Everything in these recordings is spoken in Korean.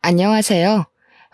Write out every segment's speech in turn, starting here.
안녕하세요.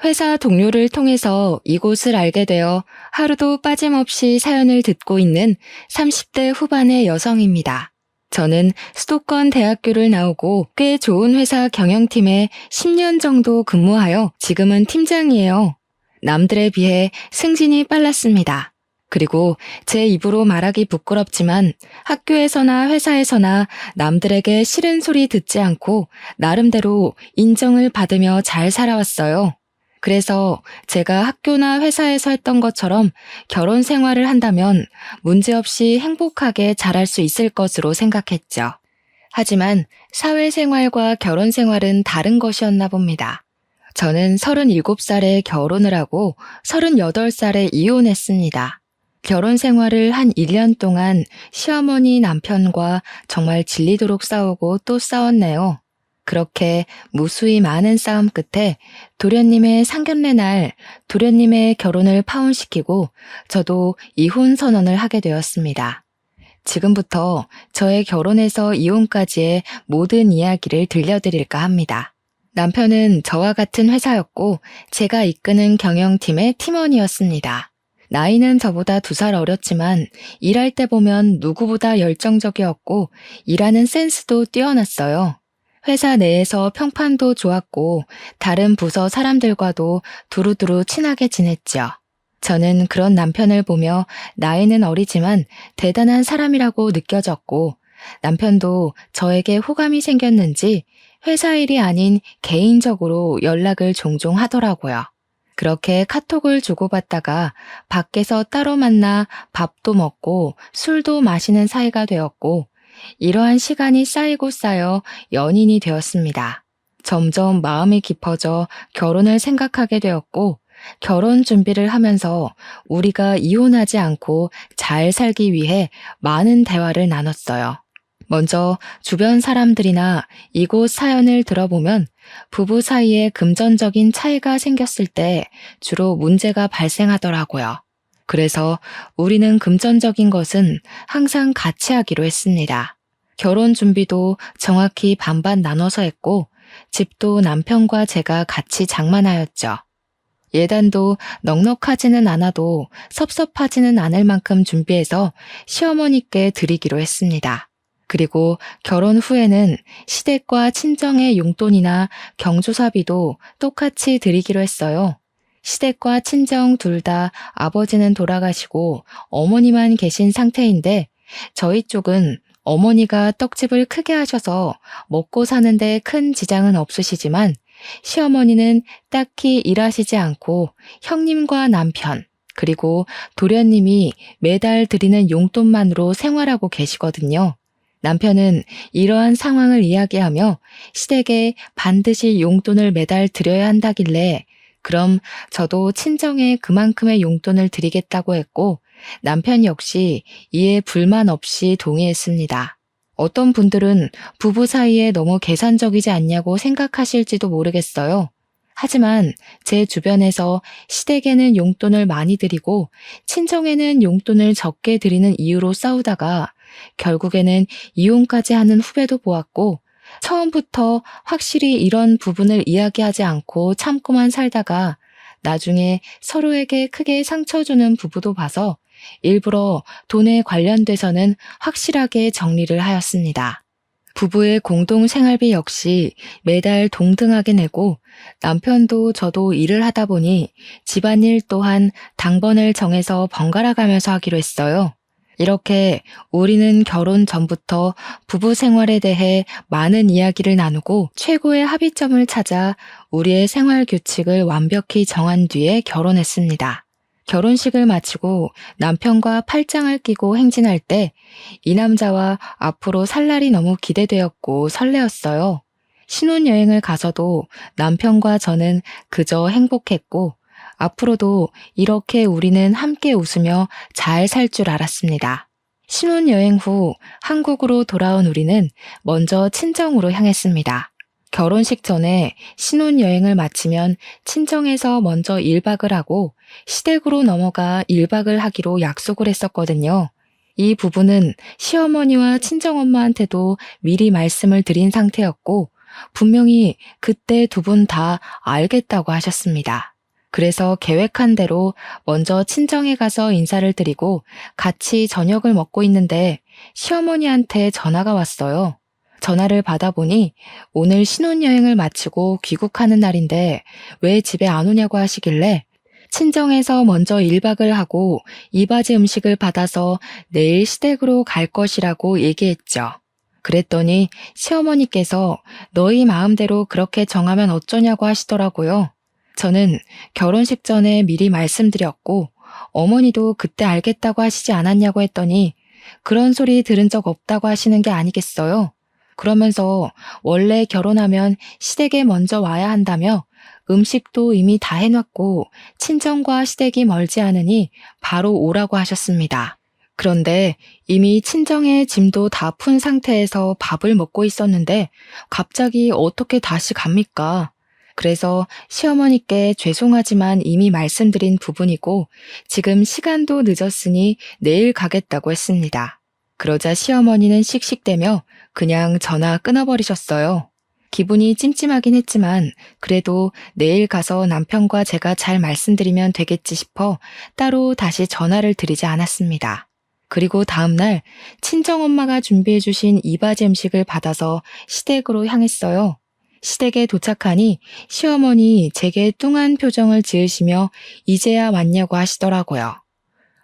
회사 동료를 통해서 이곳을 알게 되어 하루도 빠짐없이 사연을 듣고 있는 30대 후반의 여성입니다. 저는 수도권 대학교를 나오고 꽤 좋은 회사 경영팀에 10년 정도 근무하여 지금은 팀장이에요. 남들에 비해 승진이 빨랐습니다. 그리고 제 입으로 말하기 부끄럽지만 학교에서나 회사에서나 남들에게 싫은 소리 듣지 않고 나름대로 인정을 받으며 잘 살아왔어요. 그래서 제가 학교나 회사에서 했던 것처럼 결혼 생활을 한다면 문제없이 행복하게 잘할 수 있을 것으로 생각했죠. 하지만 사회생활과 결혼 생활은 다른 것이었나 봅니다. 저는 37살에 결혼을 하고 38살에 이혼했습니다. 결혼 생활을 한 1년 동안 시어머니 남편과 정말 질리도록 싸우고 또 싸웠네요. 그렇게 무수히 많은 싸움 끝에 도련님의 상견례 날 도련님의 결혼을 파혼시키고 저도 이혼 선언을 하게 되었습니다. 지금부터 저의 결혼에서 이혼까지의 모든 이야기를 들려드릴까 합니다. 남편은 저와 같은 회사였고 제가 이끄는 경영팀의 팀원이었습니다. 나이는 저보다 2살 어렸지만 일할 때 보면 누구보다 열정적이었고 일하는 센스도 뛰어났어요. 회사 내에서 평판도 좋았고 다른 부서 사람들과도 두루두루 친하게 지냈죠. 저는 그런 남편을 보며 나이는 어리지만 대단한 사람이라고 느껴졌고 남편도 저에게 호감이 생겼는지 회사 일이 아닌 개인적으로 연락을 종종 하더라고요. 그렇게 카톡을 주고받다가 밖에서 따로 만나 밥도 먹고 술도 마시는 사이가 되었고 이러한 시간이 쌓이고 쌓여 연인이 되었습니다. 점점 마음이 깊어져 결혼을 생각하게 되었고 결혼 준비를 하면서 우리가 이혼하지 않고 잘 살기 위해 많은 대화를 나눴어요. 먼저 주변 사람들이나 이곳 사연을 들어보면 부부 사이에 금전적인 차이가 생겼을 때 주로 문제가 발생하더라고요. 그래서 우리는 금전적인 것은 항상 같이 하기로 했습니다. 결혼 준비도 정확히 반반 나눠서 했고 집도 남편과 제가 같이 장만하였죠. 예단도 넉넉하지는 않아도 섭섭하지는 않을 만큼 준비해서 시어머니께 드리기로 했습니다. 그리고 결혼 후에는 시댁과 친정의 용돈이나 경조사비도 똑같이 드리기로 했어요. 시댁과 친정 둘 다 아버지는 돌아가시고 어머니만 계신 상태인데 저희 쪽은 어머니가 떡집을 크게 하셔서 먹고 사는데 큰 지장은 없으시지만 시어머니는 딱히 일하시지 않고 형님과 남편 그리고 도련님이 매달 드리는 용돈만으로 생활하고 계시거든요. 남편은 이러한 상황을 이야기하며 시댁에 반드시 용돈을 매달 드려야 한다길래 그럼 저도 친정에 그만큼의 용돈을 드리겠다고 했고 남편 역시 이에 불만 없이 동의했습니다. 어떤 분들은 부부 사이에 너무 계산적이지 않냐고 생각하실지도 모르겠어요. 하지만 제 주변에서 시댁에는 용돈을 많이 드리고 친정에는 용돈을 적게 드리는 이유로 싸우다가 결국에는 이혼까지 하는 후배도 보았고 처음부터 확실히 이런 부분을 이야기하지 않고 참고만 살다가 나중에 서로에게 크게 상처 주는 부부도 봐서 일부러 돈에 관련돼서는 확실하게 정리를 하였습니다. 부부의 공동 생활비 역시 매달 동등하게 내고 남편도 저도 일을 하다 보니 집안일 또한 당번을 정해서 번갈아 가면서 하기로 했어요. 이렇게 우리는 결혼 전부터 부부 생활에 대해 많은 이야기를 나누고 최고의 합의점을 찾아 우리의 생활 규칙을 완벽히 정한 뒤에 결혼했습니다. 결혼식을 마치고 남편과 팔짱을 끼고 행진할 때 이 남자와 앞으로 살 날이 너무 기대되었고 설레었어요. 신혼여행을 가서도 남편과 저는 그저 행복했고 앞으로도 이렇게 우리는 함께 웃으며 잘 살 줄 알았습니다. 신혼여행 후 한국으로 돌아온 우리는 먼저 친정으로 향했습니다. 결혼식 전에 신혼여행을 마치면 친정에서 먼저 1박을 하고 시댁으로 넘어가 1박을 하기로 약속을 했었거든요. 이 부분은 시어머니와 친정엄마한테도 미리 말씀을 드린 상태였고 분명히 그때 두 분 다 알겠다고 하셨습니다. 그래서 계획한 대로 먼저 친정에 가서 인사를 드리고 같이 저녁을 먹고 있는데 시어머니한테 전화가 왔어요. 전화를 받아보니 오늘 신혼여행을 마치고 귀국하는 날인데 왜 집에 안 오냐고 하시길래 친정에서 먼저 1박을 하고 이바지 음식을 받아서 내일 시댁으로 갈 것이라고 얘기했죠. 그랬더니 시어머니께서 너희 마음대로 그렇게 정하면 어쩌냐고 하시더라고요. 저는 결혼식 전에 미리 말씀드렸고 어머니도 그때 알겠다고 하시지 않았냐고 했더니 그런 소리 들은 적 없다고 하시는 게 아니겠어요? 그러면서 원래 결혼하면 시댁에 먼저 와야 한다며 음식도 이미 다 해놨고 친정과 시댁이 멀지 않으니 바로 오라고 하셨습니다. 그런데 이미 친정의 짐도 다 푼 상태에서 밥을 먹고 있었는데 갑자기 어떻게 다시 갑니까? 그래서 시어머니께 죄송하지만 이미 말씀드린 부분이고 지금 시간도 늦었으니 내일 가겠다고 했습니다. 그러자 시어머니는 씩씩대며 그냥 전화 끊어버리셨어요. 기분이 찜찜하긴 했지만 그래도 내일 가서 남편과 제가 잘 말씀드리면 되겠지 싶어 따로 다시 전화를 드리지 않았습니다. 그리고 다음날 친정엄마가 준비해주신 이바지 음식을 받아서 시댁으로 향했어요. 시댁에 도착하니 시어머니 제게 뚱한 표정을 지으시며 이제야 왔냐고 하시더라고요.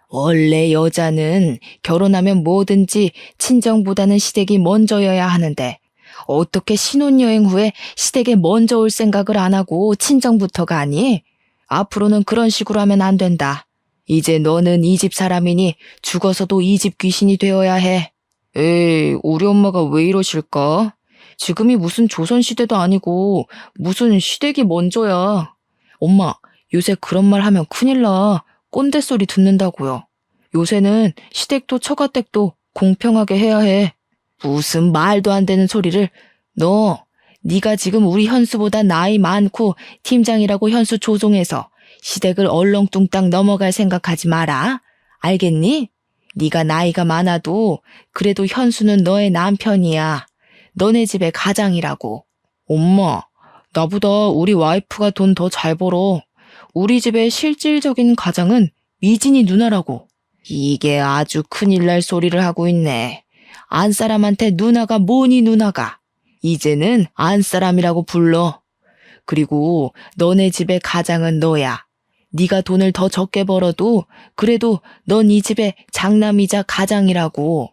원래 여자는 결혼하면 뭐든지 친정보다는 시댁이 먼저여야 하는데 어떻게 신혼여행 후에 시댁에 먼저 올 생각을 안 하고 친정부터가 아니? 앞으로는 그런 식으로 하면 안 된다. 이제 너는 이 집 사람이니 죽어서도 이 집 귀신이 되어야 해. 에이, 우리 엄마가 왜 이러실까? 지금이 무슨 조선시대도 아니고 무슨 시댁이 먼저야. 엄마, 요새 그런 말 하면 큰일 나. 꼰대 소리 듣는다고요. 요새는 시댁도 처가댁도 공평하게 해야 해. 무슨 말도 안 되는 소리를. 네가 지금 우리 현수보다 나이 많고 팀장이라고 현수 조종해서 시댁을 얼렁뚱땅 넘어갈 생각하지 마라. 알겠니? 네가 나이가 많아도 그래도 현수는 너의 남편이야. 너네 집의 가장이라고. 엄마, 나보다 우리 와이프가 돈 더 잘 벌어. 우리 집의 실질적인 가장은 미진이 누나라고. 이게 아주 큰일 날 소리를 하고 있네. 안사람한테 누나가 뭐니 누나가. 이제는 안사람이라고 불러. 그리고 너네 집의 가장은 너야. 네가 돈을 더 적게 벌어도 그래도 넌 이 집의 장남이자 가장이라고.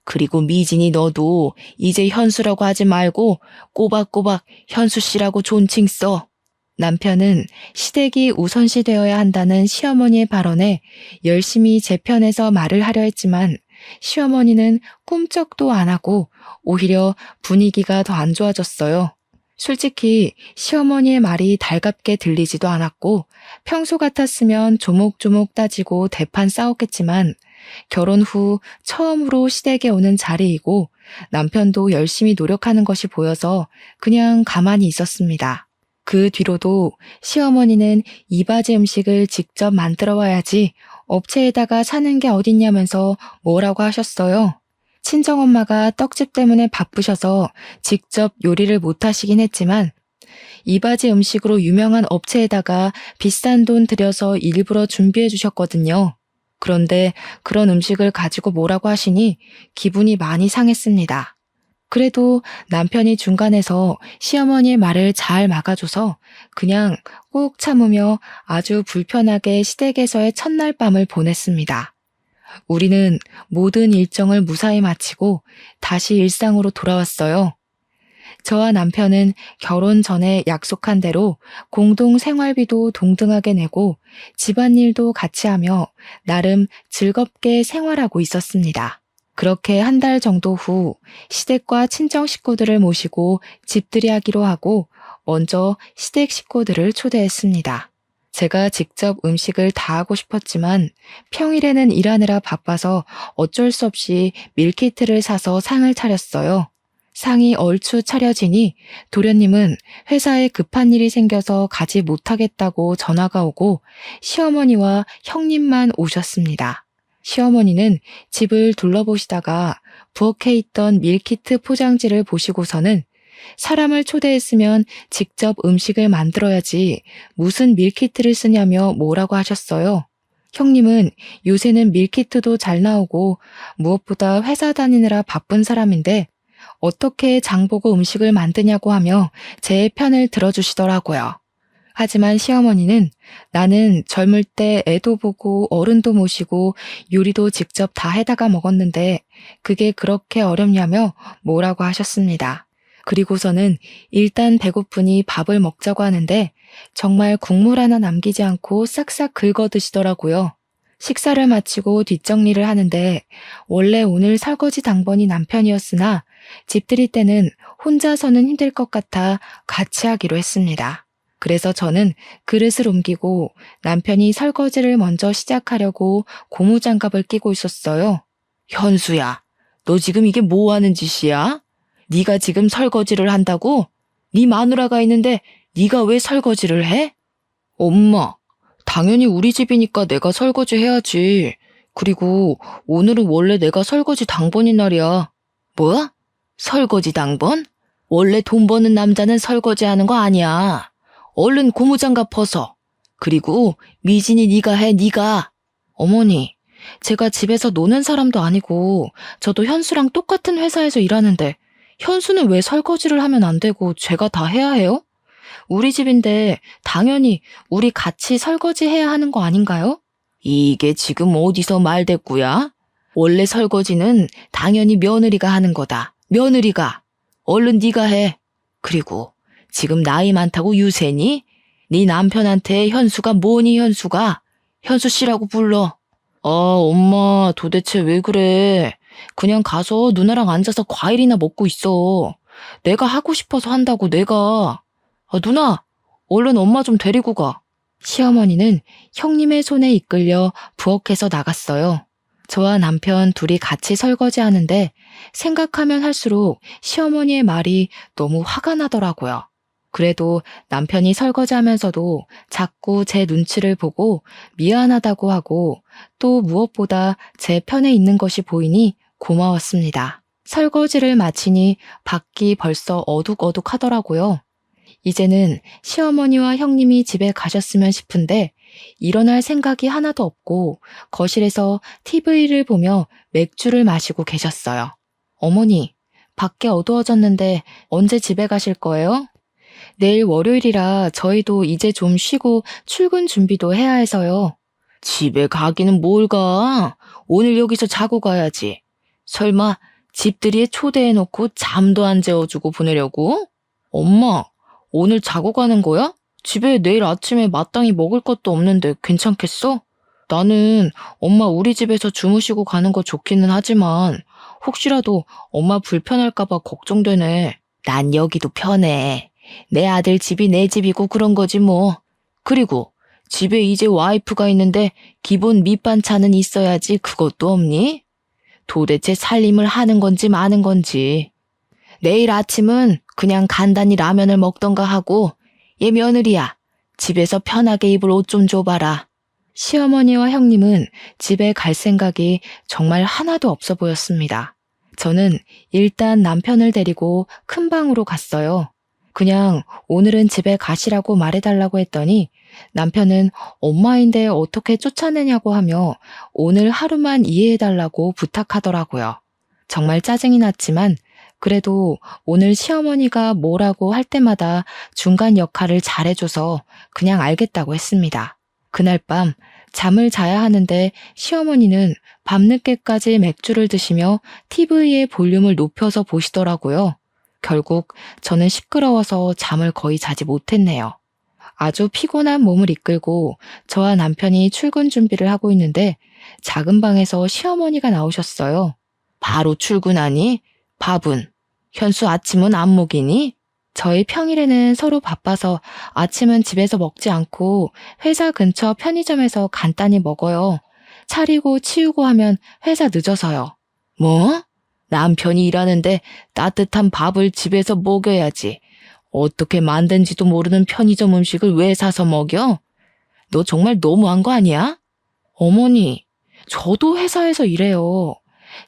그리고 미진이 너도 이제 현수라고 하지 말고 꼬박꼬박 현수씨라고 존칭 써. 남편은 시댁이 우선시 되어야 한다는 시어머니의 발언에 열심히 제 편에서 말을 하려 했지만 시어머니는 꿈쩍도 안 하고 오히려 분위기가 더 안 좋아졌어요. 솔직히 시어머니의 말이 달갑게 들리지도 않았고 평소 같았으면 조목조목 따지고 대판 싸웠겠지만 결혼 후 처음으로 시댁에 오는 자리이고 남편도 열심히 노력하는 것이 보여서 그냥 가만히 있었습니다. 그 뒤로도 시어머니는 이바지 음식을 직접 만들어 와야지 업체에다가 사는 게 어딨냐면서 뭐라고 하셨어요. 친정엄마가 떡집 때문에 바쁘셔서 직접 요리를 못 하시긴 했지만 이바지 음식으로 유명한 업체에다가 비싼 돈 들여서 일부러 준비해 주셨거든요. 그런데 그런 음식을 가지고 뭐라고 하시니 기분이 많이 상했습니다. 그래도 남편이 중간에서 시어머니의 말을 잘 막아줘서 그냥 꾹 참으며 아주 불편하게 시댁에서의 첫날 밤을 보냈습니다. 우리는 모든 일정을 무사히 마치고 다시 일상으로 돌아왔어요. 저와 남편은 결혼 전에 약속한 대로 공동 생활비도 동등하게 내고 집안일도 같이 하며 나름 즐겁게 생활하고 있었습니다. 그렇게 한 달 정도 후 시댁과 친정 식구들을 모시고 집들이 하기로 하고 먼저 시댁 식구들을 초대했습니다. 제가 직접 음식을 다 하고 싶었지만 평일에는 일하느라 바빠서 어쩔 수 없이 밀키트를 사서 상을 차렸어요. 상이 얼추 차려지니 도련님은 회사에 급한 일이 생겨서 가지 못하겠다고 전화가 오고 시어머니와 형님만 오셨습니다. 시어머니는 집을 둘러보시다가 부엌에 있던 밀키트 포장지를 보시고서는 사람을 초대했으면 직접 음식을 만들어야지 무슨 밀키트를 쓰냐며 뭐라고 하셨어요. 형님은 요새는 밀키트도 잘 나오고 무엇보다 회사 다니느라 바쁜 사람인데 어떻게 장보고 음식을 만드냐고 하며 제 편을 들어주시더라고요. 하지만 시어머니는 나는 젊을 때 애도 보고 어른도 모시고 요리도 직접 다 해다가 먹었는데 그게 그렇게 어렵냐며 뭐라고 하셨습니다. 그리고서는 일단 배고프니 밥을 먹자고 하는데 정말 국물 하나 남기지 않고 싹싹 긁어 드시더라고요. 식사를 마치고 뒷정리를 하는데 원래 오늘 설거지 당번이 남편이었으나 집들이 때는 혼자서는 힘들 것 같아 같이 하기로 했습니다. 그래서 저는 그릇을 옮기고 남편이 설거지를 먼저 시작하려고 고무장갑을 끼고 있었어요. 현수야, 너 지금 이게 뭐 하는 짓이야? 네가 지금 설거지를 한다고? 네 마누라가 있는데 네가 왜 설거지를 해? 엄마, 당연히 우리 집이니까 내가 설거지 해야지. 그리고 오늘은 원래 내가 설거지 당번인 날이야. 뭐? 설거지 당번? 원래 돈 버는 남자는 설거지 하는 거 아니야. 얼른 고무장갑 벗어. 그리고 미진이 네가 해, 네가. 어머니, 제가 집에서 노는 사람도 아니고 저도 현수랑 똑같은 회사에서 일하는데 현수는 왜 설거지를 하면 안 되고 제가 다 해야 해요? 우리 집인데 당연히 우리 같이 설거지 해야 하는 거 아닌가요? 이게 지금 어디서 말대꾸야? 원래 설거지는 당연히 며느리가 하는 거다. 며느리가. 얼른 네가 해. 그리고 지금 나이 많다고 유세니? 네 남편한테 현수가 뭐니 현수가? 현수 씨라고 불러. 엄마 도대체 왜 그래? 그냥 가서 누나랑 앉아서 과일이나 먹고 있어. 내가 하고 싶어서 한다고 내가. 누나, 얼른 엄마 좀 데리고 가. 시어머니는 형님의 손에 이끌려 부엌에서 나갔어요. 저와 남편 둘이 같이 설거지 하는데 생각하면 할수록 시어머니의 말이 너무 화가 나더라고요. 그래도 남편이 설거지하면서도 자꾸 제 눈치를 보고 미안하다고 하고 또 무엇보다 제 편에 있는 것이 보이니 고마웠습니다. 설거지를 마치니 밖이 벌써 어둑어둑하더라고요. 이제는 시어머니와 형님이 집에 가셨으면 싶은데 일어날 생각이 하나도 없고 거실에서 TV를 보며 맥주를 마시고 계셨어요. 어머니, 밖에 어두워졌는데 언제 집에 가실 거예요? 내일 월요일이라 저희도 이제 좀 쉬고 출근 준비도 해야 해서요. 집에 가기는 뭘 가? 오늘 여기서 자고 가야지. 설마 집들이에 초대해놓고 잠도 안 재워주고 보내려고? 엄마, 오늘 자고 가는 거야? 집에 내일 아침에 마땅히 먹을 것도 없는데 괜찮겠어? 나는 엄마 우리 집에서 주무시고 가는 거 좋기는 하지만 혹시라도 엄마 불편할까봐 걱정되네. 난 여기도 편해. 내 아들 집이 내 집이고 그런 거지 뭐. 그리고 집에 이제 와이프가 있는데 기본 밑반찬은 있어야지 그것도 없니? 도대체 살림을 하는 건지 마는 건지. 내일 아침은 그냥 간단히 라면을 먹던가 하고 얘 며느리야. 집에서 편하게 입을 옷 좀 줘봐라. 시어머니와 형님은 집에 갈 생각이 정말 하나도 없어 보였습니다. 저는 일단 남편을 데리고 큰 방으로 갔어요. 그냥 오늘은 집에 가시라고 말해달라고 했더니 남편은 엄마인데 어떻게 쫓아내냐고 하며 오늘 하루만 이해해달라고 부탁하더라고요. 정말 짜증이 났지만 그래도 오늘 시어머니가 뭐라고 할 때마다 중간 역할을 잘해줘서 그냥 알겠다고 했습니다. 그날 밤 잠을 자야 하는데 시어머니는 밤늦게까지 맥주를 드시며 TV의 볼륨을 높여서 보시더라고요. 결국 저는 시끄러워서 잠을 거의 자지 못했네요. 아주 피곤한 몸을 이끌고 저와 남편이 출근 준비를 하고 있는데 작은 방에서 시어머니가 나오셨어요. 바로 출근하니? 밥은? 현수 아침은 안 먹이니? 저희 평일에는 서로 바빠서 아침은 집에서 먹지 않고 회사 근처 편의점에서 간단히 먹어요. 차리고 치우고 하면 회사 늦어서요. 뭐? 남편이 일하는데 따뜻한 밥을 집에서 먹여야지. 어떻게 만든지도 모르는 편의점 음식을 왜 사서 먹여? 너 정말 너무한 거 아니야? 어머니, 저도 회사에서 일해요.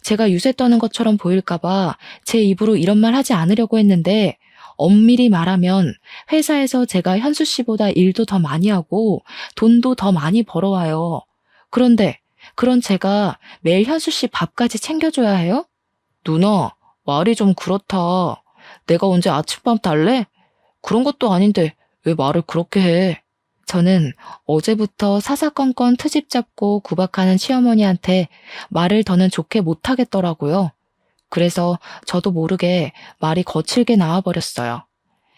제가 유세 떠는 것처럼 보일까봐 제 입으로 이런 말 하지 않으려고 했는데 엄밀히 말하면 회사에서 제가 현수 씨보다 일도 더 많이 하고 돈도 더 많이 벌어와요. 그런데 그런 제가 매일 현수 씨 밥까지 챙겨줘야 해요? 누나, 말이 좀 그렇다. 내가 언제 아침밥 달래? 그런 것도 아닌데 왜 말을 그렇게 해? 저는 어제부터 사사건건 트집 잡고 구박하는 시어머니한테 말을 더는 좋게 못하겠더라고요. 그래서 저도 모르게 말이 거칠게 나와버렸어요.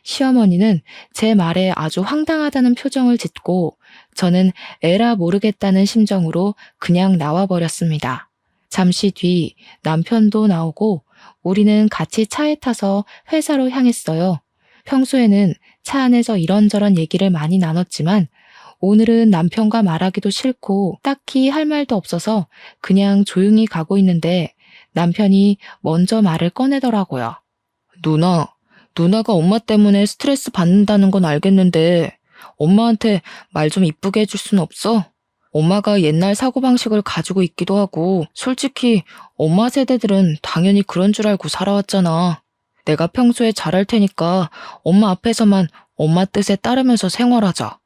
시어머니는 제 말에 아주 황당하다는 표정을 짓고 저는 에라 모르겠다는 심정으로 그냥 나와버렸습니다. 잠시 뒤 남편도 나오고 우리는 같이 차에 타서 회사로 향했어요. 평소에는 차 안에서 이런저런 얘기를 많이 나눴지만 오늘은 남편과 말하기도 싫고 딱히 할 말도 없어서 그냥 조용히 가고 있는데 남편이 먼저 말을 꺼내더라고요. 누나가 엄마 때문에 스트레스 받는다는 건 알겠는데 엄마한테 말 좀 이쁘게 해줄 순 없어? 엄마가 옛날 사고방식을 가지고 있기도 하고 솔직히 엄마 세대들은 당연히 그런 줄 알고 살아왔잖아. 내가 평소에 잘할 테니까 엄마 앞에서만 엄마 뜻에 따르면서 생활하자.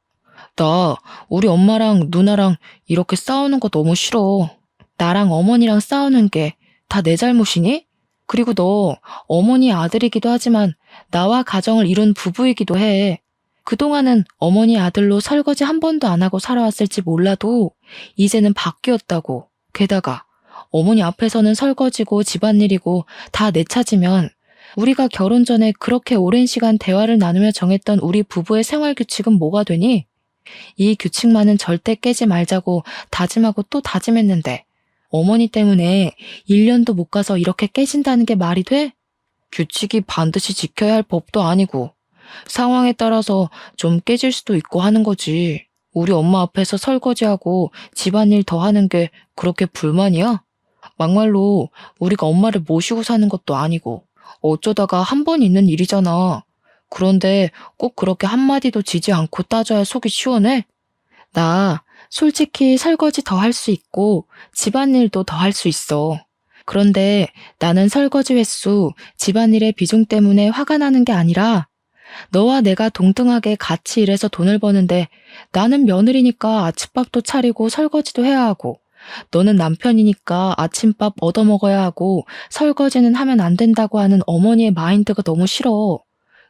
나 우리 엄마랑 누나랑 이렇게 싸우는 거 너무 싫어. 나랑 어머니랑 싸우는 게 다 내 잘못이니? 그리고 너 어머니 아들이기도 하지만 나와 가정을 이룬 부부이기도 해. 그동안은 어머니 아들로 설거지 한 번도 안 하고 살아왔을지 몰라도 이제는 바뀌었다고. 게다가 어머니 앞에서는 설거지고 집안일이고 다 내 차지면 우리가 결혼 전에 그렇게 오랜 시간 대화를 나누며 정했던 우리 부부의 생활 규칙은 뭐가 되니? 이 규칙만은 절대 깨지 말자고 다짐하고 또 다짐했는데 어머니 때문에 1년도 못 가서 이렇게 깨진다는 게 말이 돼? 규칙이 반드시 지켜야 할 법도 아니고 상황에 따라서 좀 깨질 수도 있고 하는 거지. 우리 엄마 앞에서 설거지하고 집안일 더 하는 게 그렇게 불만이야? 막말로 우리가 엄마를 모시고 사는 것도 아니고 어쩌다가 한 번 있는 일이잖아. 그런데 꼭 그렇게 한마디도 지지 않고 따져야 속이 시원해? 나 솔직히 설거지 더 할 수 있고 집안일도 더 할 수 있어. 그런데 나는 설거지 횟수, 집안일의 비중 때문에 화가 나는 게 아니라 너와 내가 동등하게 같이 일해서 돈을 버는데 나는 며느리니까 아침밥도 차리고 설거지도 해야 하고 너는 남편이니까 아침밥 얻어먹어야 하고 설거지는 하면 안 된다고 하는 어머니의 마인드가 너무 싫어.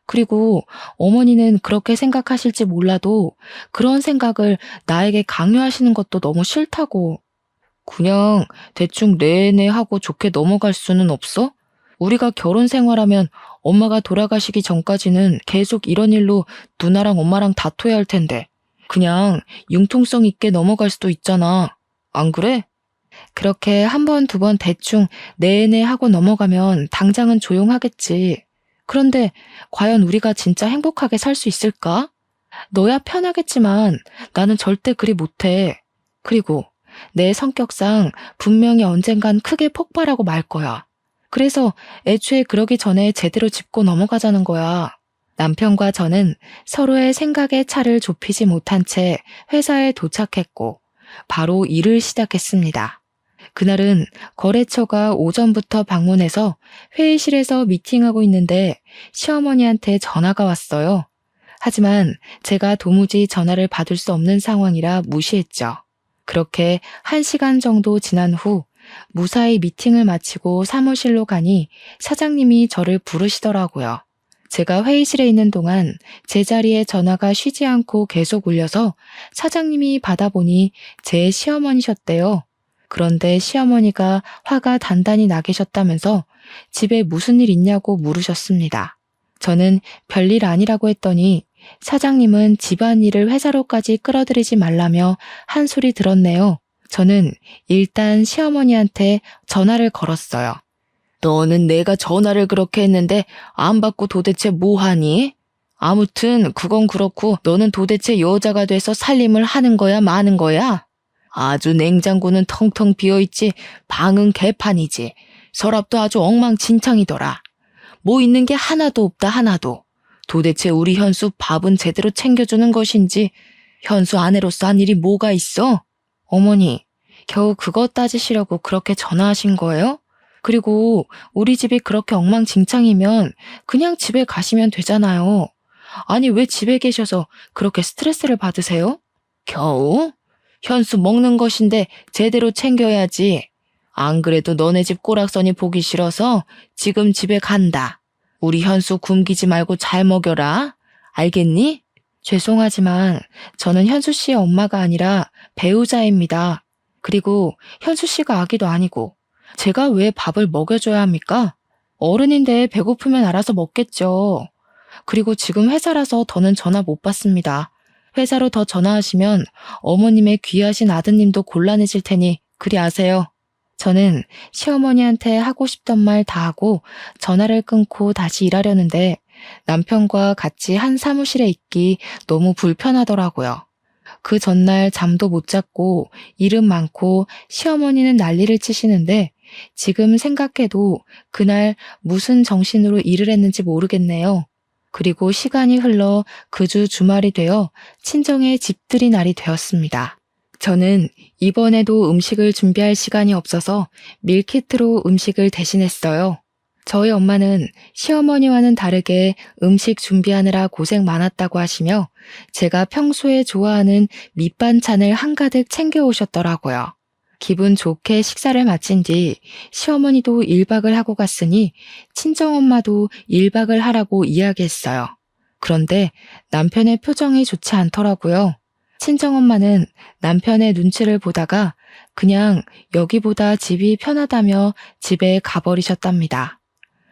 그리고 어머니는 그렇게 생각하실지 몰라도 그런 생각을 나에게 강요하시는 것도 너무 싫다고. 그냥 대충 네네 하고 좋게 넘어갈 수는 없어? 우리가 결혼 생활하면 엄마가 돌아가시기 전까지는 계속 이런 일로 누나랑 엄마랑 다퉈야 할 텐데 그냥 융통성 있게 넘어갈 수도 있잖아. 안 그래? 그렇게 한 번, 두 번 대충 네네 하고 넘어가면 당장은 조용하겠지. 그런데 과연 우리가 진짜 행복하게 살 수 있을까? 너야 편하겠지만 나는 절대 그리 못해. 그리고 내 성격상 분명히 언젠간 크게 폭발하고 말 거야. 그래서 애초에 그러기 전에 제대로 짚고 넘어가자는 거야. 남편과 저는 서로의 생각의 차를 좁히지 못한 채 회사에 도착했고 바로 일을 시작했습니다. 그날은 거래처가 오전부터 방문해서 회의실에서 미팅하고 있는데 시어머니한테 전화가 왔어요. 하지만 제가 도무지 전화를 받을 수 없는 상황이라 무시했죠. 그렇게 1시간 정도 지난 후 무사히 미팅을 마치고 사무실로 가니 사장님이 저를 부르시더라고요. 제가 회의실에 있는 동안 제 자리에 전화가 쉬지 않고 계속 울려서 사장님이 받아보니 제 시어머니셨대요. 그런데 시어머니가 화가 단단히 나 계셨다면서 집에 무슨 일 있냐고 물으셨습니다. 저는 별일 아니라고 했더니 사장님은 집안일을 회사로까지 끌어들이지 말라며 한 소리 들었네요. 저는 일단 시어머니한테 전화를 걸었어요. 너는 내가 전화를 그렇게 했는데 안 받고 도대체 뭐 하니? 아무튼 그건 그렇고 너는 도대체 여자가 돼서 살림을 하는 거야 마는 거야? 아주 냉장고는 텅텅 비어있지 방은 개판이지. 서랍도 아주 엉망진창이더라. 뭐 있는 게 하나도 없다 하나도. 도대체 우리 현수 밥은 제대로 챙겨주는 것인지 현수 아내로서 한 일이 뭐가 있어? 어머니, 겨우 그거 따지시려고 그렇게 전화하신 거예요? 그리고 우리 집이 그렇게 엉망진창이면 그냥 집에 가시면 되잖아요. 아니, 왜 집에 계셔서 그렇게 스트레스를 받으세요? 겨우? 현수 먹는 것인데 제대로 챙겨야지. 안 그래도 너네 집 꼬락서니 보기 싫어서 지금 집에 간다. 우리 현수 굶기지 말고 잘 먹여라. 알겠니? 죄송하지만 저는 현수 씨의 엄마가 아니라 배우자입니다. 그리고 현수 씨가 아기도 아니고 제가 왜 밥을 먹여줘야 합니까? 어른인데 배고프면 알아서 먹겠죠. 그리고 지금 회사라서 더는 전화 못 받습니다. 회사로 더 전화하시면 어머님의 귀하신 아드님도 곤란해질 테니 그리 아세요. 저는 시어머니한테 하고 싶던 말 다 하고 전화를 끊고 다시 일하려는데 남편과 같이 한 사무실에 있기 너무 불편하더라고요. 그 전날 잠도 못 잤고 일은 많고 시어머니는 난리를 치시는데 지금 생각해도 그날 무슨 정신으로 일을 했는지 모르겠네요. 그리고 시간이 흘러 그 주 주말이 되어 친정의 집들이 날이 되었습니다. 저는 이번에도 음식을 준비할 시간이 없어서 밀키트로 음식을 대신했어요. 저희 엄마는 시어머니와는 다르게 음식 준비하느라 고생 많았다고 하시며 제가 평소에 좋아하는 밑반찬을 한가득 챙겨오셨더라고요. 기분 좋게 식사를 마친 뒤 시어머니도 1박을 하고 갔으니 친정엄마도 1박을 하라고 이야기했어요. 그런데 남편의 표정이 좋지 않더라고요. 친정엄마는 남편의 눈치를 보다가 그냥 여기보다 집이 편하다며 집에 가버리셨답니다.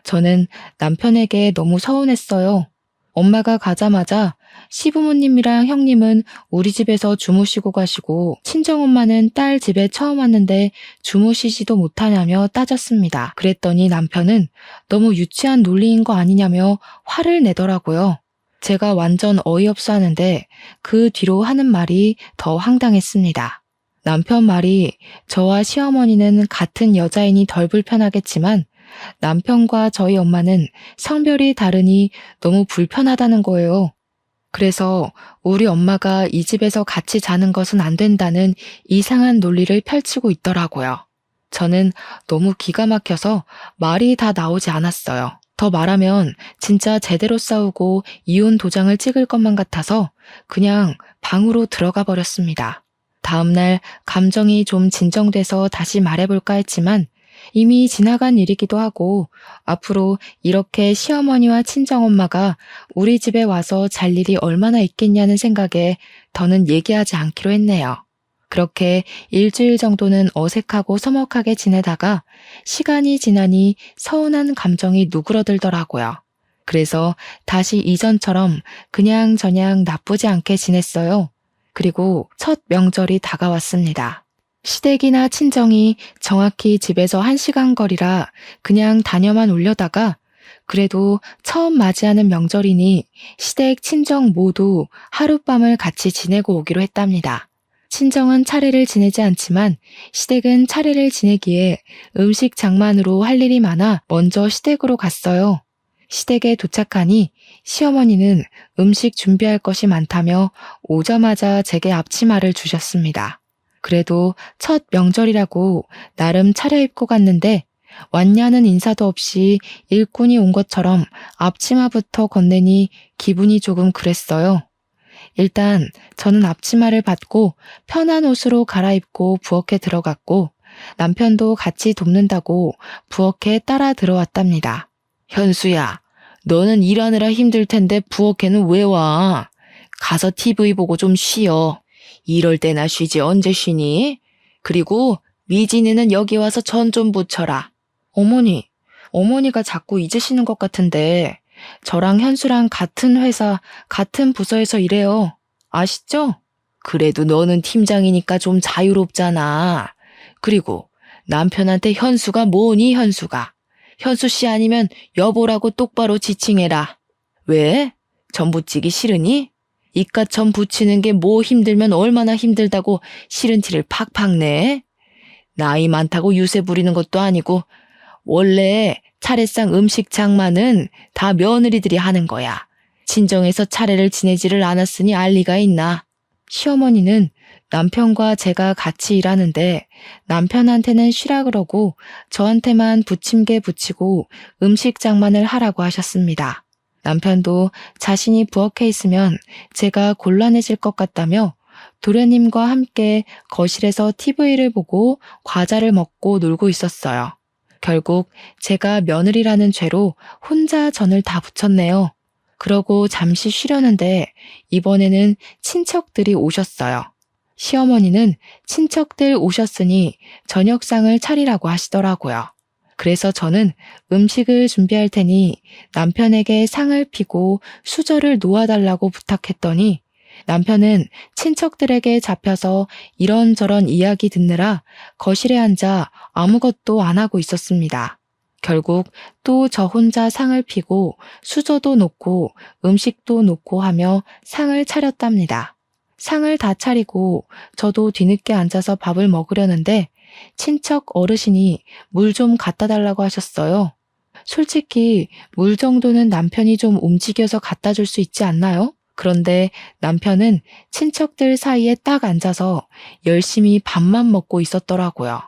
저는 남편에게 너무 서운했어요. 엄마가 가자마자 시부모님이랑 형님은 우리 집에서 주무시고 가시고 친정엄마는 딸 집에 처음 왔는데 주무시지도 못하냐며 따졌습니다. 그랬더니 남편은 너무 유치한 논리인 거 아니냐며 화를 내더라고요. 제가 완전 어이없어 하는데 그 뒤로 하는 말이 더 황당했습니다. 남편 말이 저와 시어머니는 같은 여자이니 덜 불편하겠지만 남편과 저희 엄마는 성별이 다르니 너무 불편하다는 거예요. 그래서 우리 엄마가 이 집에서 같이 자는 것은 안 된다는 이상한 논리를 펼치고 있더라고요. 저는 너무 기가 막혀서 말이 다 나오지 않았어요. 더 말하면 진짜 제대로 싸우고 이혼 도장을 찍을 것만 같아서 그냥 방으로 들어가 버렸습니다. 다음날 감정이 좀 진정돼서 다시 말해볼까 했지만 이미 지나간 일이기도 하고 앞으로 이렇게 시어머니와 친정엄마가 우리 집에 와서 잘 일이 얼마나 있겠냐는 생각에 더는 얘기하지 않기로 했네요. 그렇게 일주일 정도는 어색하고 서먹하게 지내다가 시간이 지나니 서운한 감정이 누그러들더라고요. 그래서 다시 이전처럼 그냥저냥 나쁘지 않게 지냈어요. 그리고 첫 명절이 다가왔습니다. 시댁이나 친정이 정확히 집에서 1시간 거리라 그냥 다녀만 오려다가 그래도 처음 맞이하는 명절이니 시댁, 친정 모두 하룻밤을 같이 지내고 오기로 했답니다. 친정은 차례를 지내지 않지만 시댁은 차례를 지내기에 음식 장만으로 할 일이 많아 먼저 시댁으로 갔어요. 시댁에 도착하니 시어머니는 음식 준비할 것이 많다며 오자마자 제게 앞치마를 주셨습니다. 그래도 첫 명절이라고 나름 차려입고 갔는데 왔냐는 인사도 없이 일꾼이 온 것처럼 앞치마부터 건네니 기분이 조금 그랬어요. 일단 저는 앞치마를 받고 편한 옷으로 갈아입고 부엌에 들어갔고 남편도 같이 돕는다고 부엌에 따라 들어왔답니다. 현수야, 너는 일하느라 힘들 텐데 부엌에는 왜 와? 가서 TV 보고 좀 쉬어. 이럴 때나 쉬지 언제 쉬니? 그리고 미진이는 여기 와서 전 좀 부쳐라. 어머니가 자꾸 잊으시는 것 같은데 저랑 현수랑 같은 회사, 같은 부서에서 일해요. 아시죠? 그래도 너는 팀장이니까 좀 자유롭잖아. 그리고 남편한테 현수가 뭐니 현수가. 현수 씨 아니면 여보라고 똑바로 지칭해라. 왜? 전 붙이기 싫으니? 이깟 전 붙이는 게 뭐 힘들면 얼마나 힘들다고 싫은 티를 팍팍 내? 나이 많다고 유세 부리는 것도 아니고 원래 차례상 음식 장만은 다 며느리들이 하는 거야. 친정에서 차례를 지내지를 않았으니 알 리가 있나. 시어머니는 남편과 제가 같이 일하는데 남편한테는 쉬라 그러고 저한테만 부침개 부치고 음식 장만을 하라고 하셨습니다. 남편도 자신이 부엌에 있으면 제가 곤란해질 것 같다며 도련님과 함께 거실에서 TV를 보고 과자를 먹고 놀고 있었어요. 결국 제가 며느리라는 죄로 혼자 전을 다 부쳤네요. 그러고 잠시 쉬려는데 이번에는 친척들이 오셨어요. 시어머니는 친척들 오셨으니 저녁상을 차리라고 하시더라고요. 그래서 저는 음식을 준비할 테니 남편에게 상을 피고 수저를 놓아달라고 부탁했더니 남편은 친척들에게 잡혀서 이런저런 이야기 듣느라 거실에 앉아 아무것도 안 하고 있었습니다. 결국 또 저 혼자 상을 피고 수저도 놓고 음식도 놓고 하며 상을 차렸답니다. 상을 다 차리고 저도 뒤늦게 앉아서 밥을 먹으려는데 친척 어르신이 물 좀 갖다 달라고 하셨어요. 솔직히 물 정도는 남편이 좀 움직여서 갖다 줄 수 있지 않나요? 그런데 남편은 친척들 사이에 딱 앉아서 열심히 밥만 먹고 있었더라고요.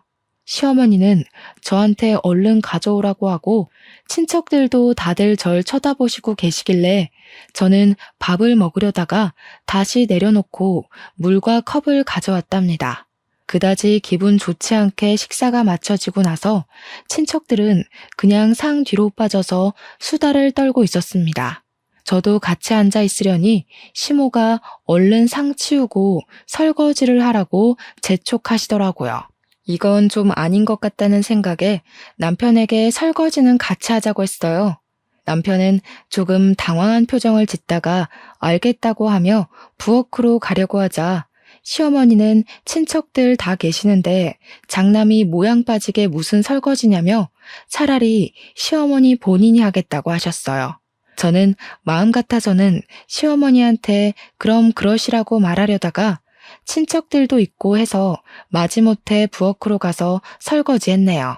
시어머니는 저한테 얼른 가져오라고 하고 친척들도 다들 절 쳐다보시고 계시길래 저는 밥을 먹으려다가 다시 내려놓고 물과 컵을 가져왔답니다. 그다지 기분 좋지 않게 식사가 마쳐지고 나서 친척들은 그냥 상 뒤로 빠져서 수다를 떨고 있었습니다. 저도 같이 앉아 있으려니 시모가 얼른 상 치우고 설거지를 하라고 재촉하시더라고요. 이건 좀 아닌 것 같다는 생각에 남편에게 설거지는 같이 하자고 했어요. 남편은 조금 당황한 표정을 짓다가 알겠다고 하며 부엌으로 가려고 하자 시어머니는 친척들 다 계시는데 장남이 모양 빠지게 무슨 설거지냐며 차라리 시어머니 본인이 하겠다고 하셨어요. 저는 마음 같아서는 시어머니한테 그럼 그러시라고 말하려다가 친척들도 있고 해서 마지못해 부엌으로 가서 설거지했네요.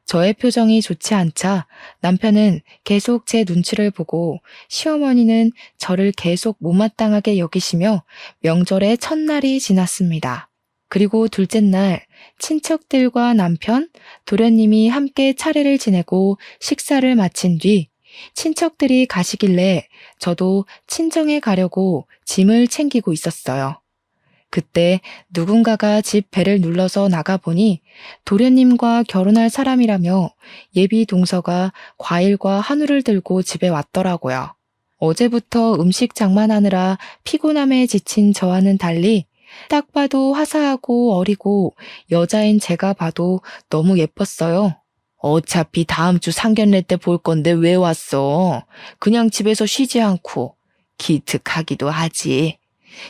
저의 표정이 좋지 않자 남편은 계속 제 눈치를 보고 시어머니는 저를 계속 못마땅하게 여기시며 명절의 첫날이 지났습니다. 그리고 둘째 날 친척들과 남편, 도련님이 함께 차례를 지내고 식사를 마친 뒤 친척들이 가시길래 저도 친정에 가려고 짐을 챙기고 있었어요. 그때 누군가가 집 배를 눌러서 나가보니 도련님과 결혼할 사람이라며 예비 동서가 과일과 한우를 들고 집에 왔더라고요. 어제부터 음식 장만하느라 피곤함에 지친 저와는 달리 딱 봐도 화사하고 어리고 여자인 제가 봐도 너무 예뻤어요. 어차피 다음 주 상견례 때 볼 건데 왜 왔어? 그냥 집에서 쉬지 않고 기특하기도 하지.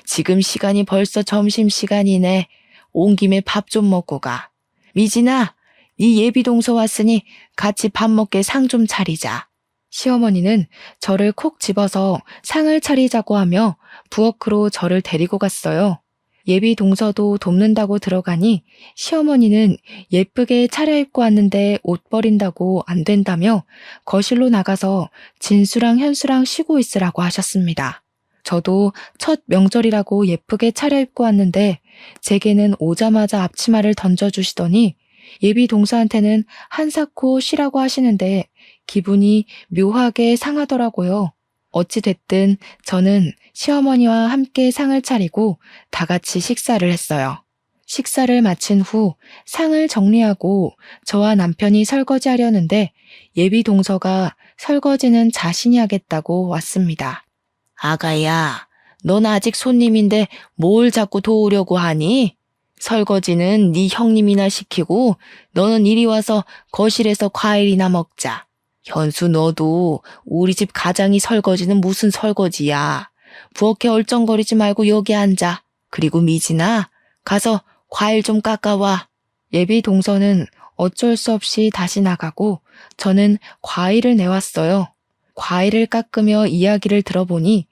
지금 시간이 벌써 점심시간이네. 온 김에 밥 좀 먹고 가. 미진아, 네 예비동서 왔으니 같이 밥 먹게 상 좀 차리자. 시어머니는 저를 콕 집어서 상을 차리자고 하며 부엌으로 저를 데리고 갔어요. 예비동서도 돕는다고 들어가니 시어머니는 예쁘게 차려입고 왔는데 옷 버린다고 안 된다며 거실로 나가서 진수랑 현수랑 쉬고 있으라고 하셨습니다. 저도 첫 명절이라고 예쁘게 차려입고 왔는데 제게는 오자마자 앞치마를 던져주시더니 예비 동서한테는 한사코 쉬라고 하시는데 기분이 묘하게 상하더라고요. 어찌됐든 저는 시어머니와 함께 상을 차리고 다 같이 식사를 했어요. 식사를 마친 후 상을 정리하고 저와 남편이 설거지하려는데 예비 동서가 설거지는 자신이 하겠다고 왔습니다. 아가야, 넌 아직 손님인데 뭘 자꾸 도우려고 하니? 설거지는 네 형님이나 시키고 너는 이리 와서 거실에서 과일이나 먹자. 현수 너도 우리 집 가장이 설거지는 무슨 설거지야. 부엌에 얼쩡거리지 말고 여기 앉아. 그리고 미진아, 가서 과일 좀 깎아와. 예비 동서는 어쩔 수 없이 다시 나가고 저는 과일을 내왔어요. 과일을 깎으며 이야기를 들어보니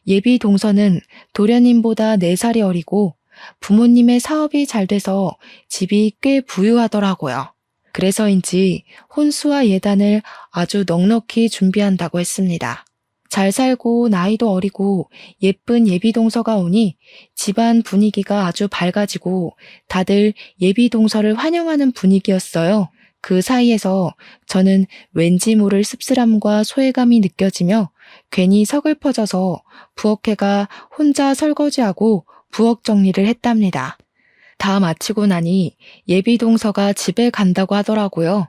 예비 동서는 도련님보다 4살이 어리고 부모님의 사업이 잘 돼서 집이 꽤 부유하더라고요. 그래서인지 혼수와 예단을 아주 넉넉히 준비한다고 했습니다. 잘 살고 나이도 어리고 예쁜 예비동서가 오니 집안 분위기가 아주 밝아지고 다들 예비동서를 환영하는 분위기였어요. 그 사이에서 저는 왠지 모를 씁쓸함과 소외감이 느껴지며 괜히 서글퍼져서 부엌에가 혼자 설거지하고 부엌 정리를 했답니다. 다 마치고 나니 예비동서가 집에 간다고 하더라고요.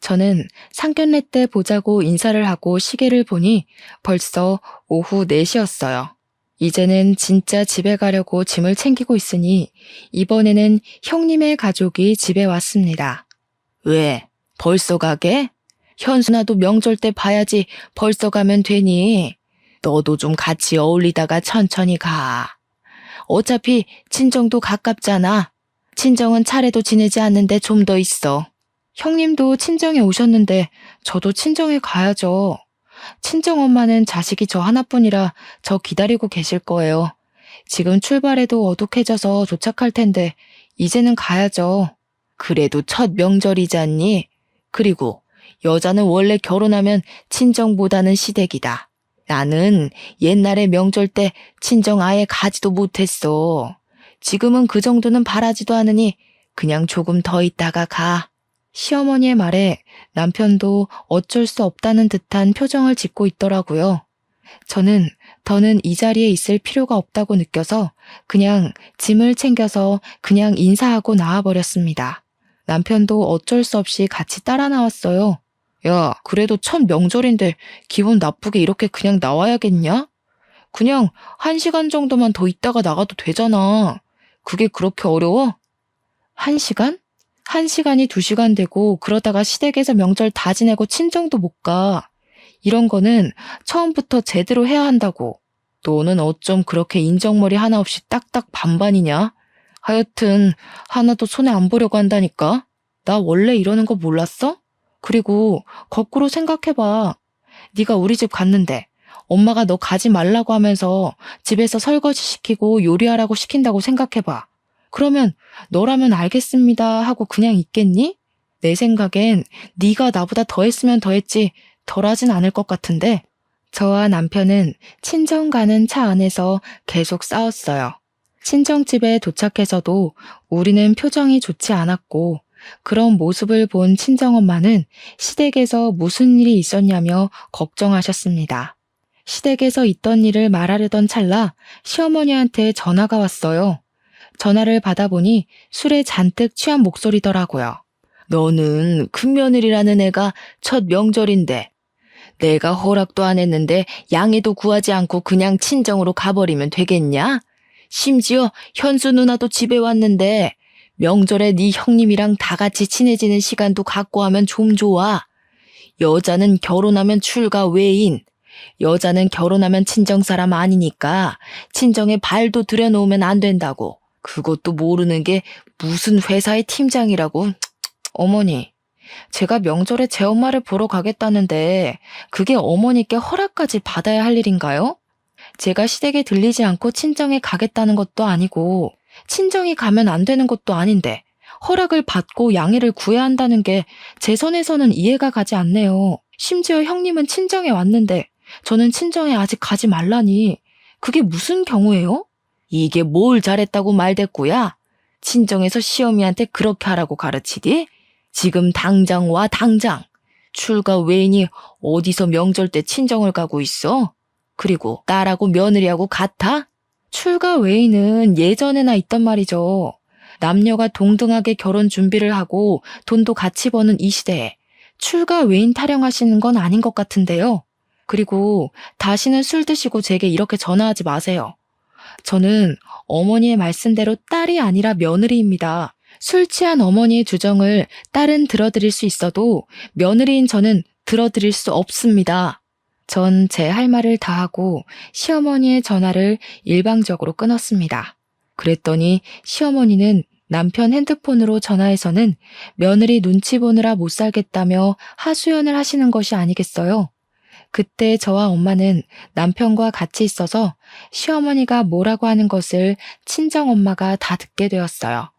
저는 상견례 때 보자고 인사를 하고 시계를 보니 벌써 오후 4시였어요. 이제는 진짜 집에 가려고 짐을 챙기고 있으니 이번에는 형님의 가족이 집에 왔습니다. 왜? 벌써 가게? 현수나도 명절 때 봐야지 벌써 가면 되니? 너도 좀 같이 어울리다가 천천히 가. 어차피 친정도 가깝잖아. 친정은 차례도 지내지 않는데 좀 더 있어. 형님도 친정에 오셨는데 저도 친정에 가야죠. 친정엄마는 자식이 저 하나뿐이라 저 기다리고 계실 거예요. 지금 출발해도 어둑해져서 도착할 텐데 이제는 가야죠. 그래도 첫 명절이잖니? 그리고 여자는 원래 결혼하면 친정보다는 시댁이다. 나는 옛날에 명절 때 친정 아예 가지도 못했어. 지금은 그 정도는 바라지도 않으니 그냥 조금 더 있다가 가. 시어머니의 말에 남편도 어쩔 수 없다는 듯한 표정을 짓고 있더라고요. 저는 더는 이 자리에 있을 필요가 없다고 느껴서 그냥 짐을 챙겨서 그냥 인사하고 나와버렸습니다. 남편도 어쩔 수 없이 같이 따라 나왔어요. 야, 그래도 첫 명절인데 기분 나쁘게 이렇게 그냥 나와야겠냐? 그냥 1시간 정도만 더 있다가 나가도 되잖아. 그게 그렇게 어려워? 1시간? 1시간이 2시간 되고 그러다가 시댁에서 명절 다 지내고 친정도 못 가. 이런 거는 처음부터 제대로 해야 한다고. 너는 어쩜 그렇게 인정머리 하나 없이 딱딱 반반이냐? 하여튼 하나도 손에 안 보려고 한다니까. 나 원래 이러는 거 몰랐어? 그리고 거꾸로 생각해봐. 네가 우리 집 갔는데 엄마가 너 가지 말라고 하면서 집에서 설거지 시키고 요리하라고 시킨다고 생각해봐. 그러면 너라면 알겠습니다 하고 그냥 있겠니? 내 생각엔 네가 나보다 더 했으면 더 했지 덜하진 않을 것 같은데. 저와 남편은 친정 가는 차 안에서 계속 싸웠어요. 친정집에 도착해서도 우리는 표정이 좋지 않았고 그런 모습을 본 친정엄마는 시댁에서 무슨 일이 있었냐며 걱정하셨습니다. 시댁에서 있던 일을 말하려던 찰나 시어머니한테 전화가 왔어요. 전화를 받아보니 술에 잔뜩 취한 목소리더라고요. 너는 큰며느리라는 애가 첫 명절인데 내가 허락도 안 했는데 양해도 구하지 않고 그냥 친정으로 가버리면 되겠냐? 심지어 현수 누나도 집에 왔는데 명절에 네 형님이랑 다 같이 친해지는 시간도 갖고 하면 좀 좋아. 여자는 결혼하면 출가 외인, 여자는 결혼하면 친정사람 아니니까 친정에 발도 들여놓으면 안 된다고. 그것도 모르는 게 무슨 회사의 팀장이라고. 어머니, 제가 명절에 제 엄마를 보러 가겠다는데 그게 어머니께 허락까지 받아야 할 일인가요? 제가 시댁에 들리지 않고 친정에 가겠다는 것도 아니고 친정이 가면 안 되는 것도 아닌데 허락을 받고 양해를 구해야 한다는 게 제 선에서는 이해가 가지 않네요. 심지어 형님은 친정에 왔는데 저는 친정에 아직 가지 말라니. 그게 무슨 경우예요? 이게 뭘 잘했다고 말댔구야? 친정에서 시어미한테 그렇게 하라고 가르치디? 지금 당장 와, 당장. 출가 외인이 어디서 명절 때 친정을 가고 있어? 그리고 딸하고 며느리하고 같아? 출가 외인은 예전에나 있던 말이죠. 남녀가 동등하게 결혼 준비를 하고 돈도 같이 버는 이 시대에 출가 외인 타령하시는 건 아닌 것 같은데요. 그리고 다시는 술 드시고 제게 이렇게 전화하지 마세요. 저는 어머니의 말씀대로 딸이 아니라 며느리입니다. 술 취한 어머니의 주정을 딸은 들어드릴 수 있어도 며느리인 저는 들어드릴 수 없습니다. 전 제 할 말을 다 하고 시어머니의 전화를 일방적으로 끊었습니다. 그랬더니 시어머니는 남편 핸드폰으로 전화해서는 며느리 눈치 보느라 못 살겠다며 하소연을 하시는 것이 아니겠어요. 그때 저와 엄마는 남편과 같이 있어서 시어머니가 뭐라고 하는 것을 친정엄마가 다 듣게 되었어요.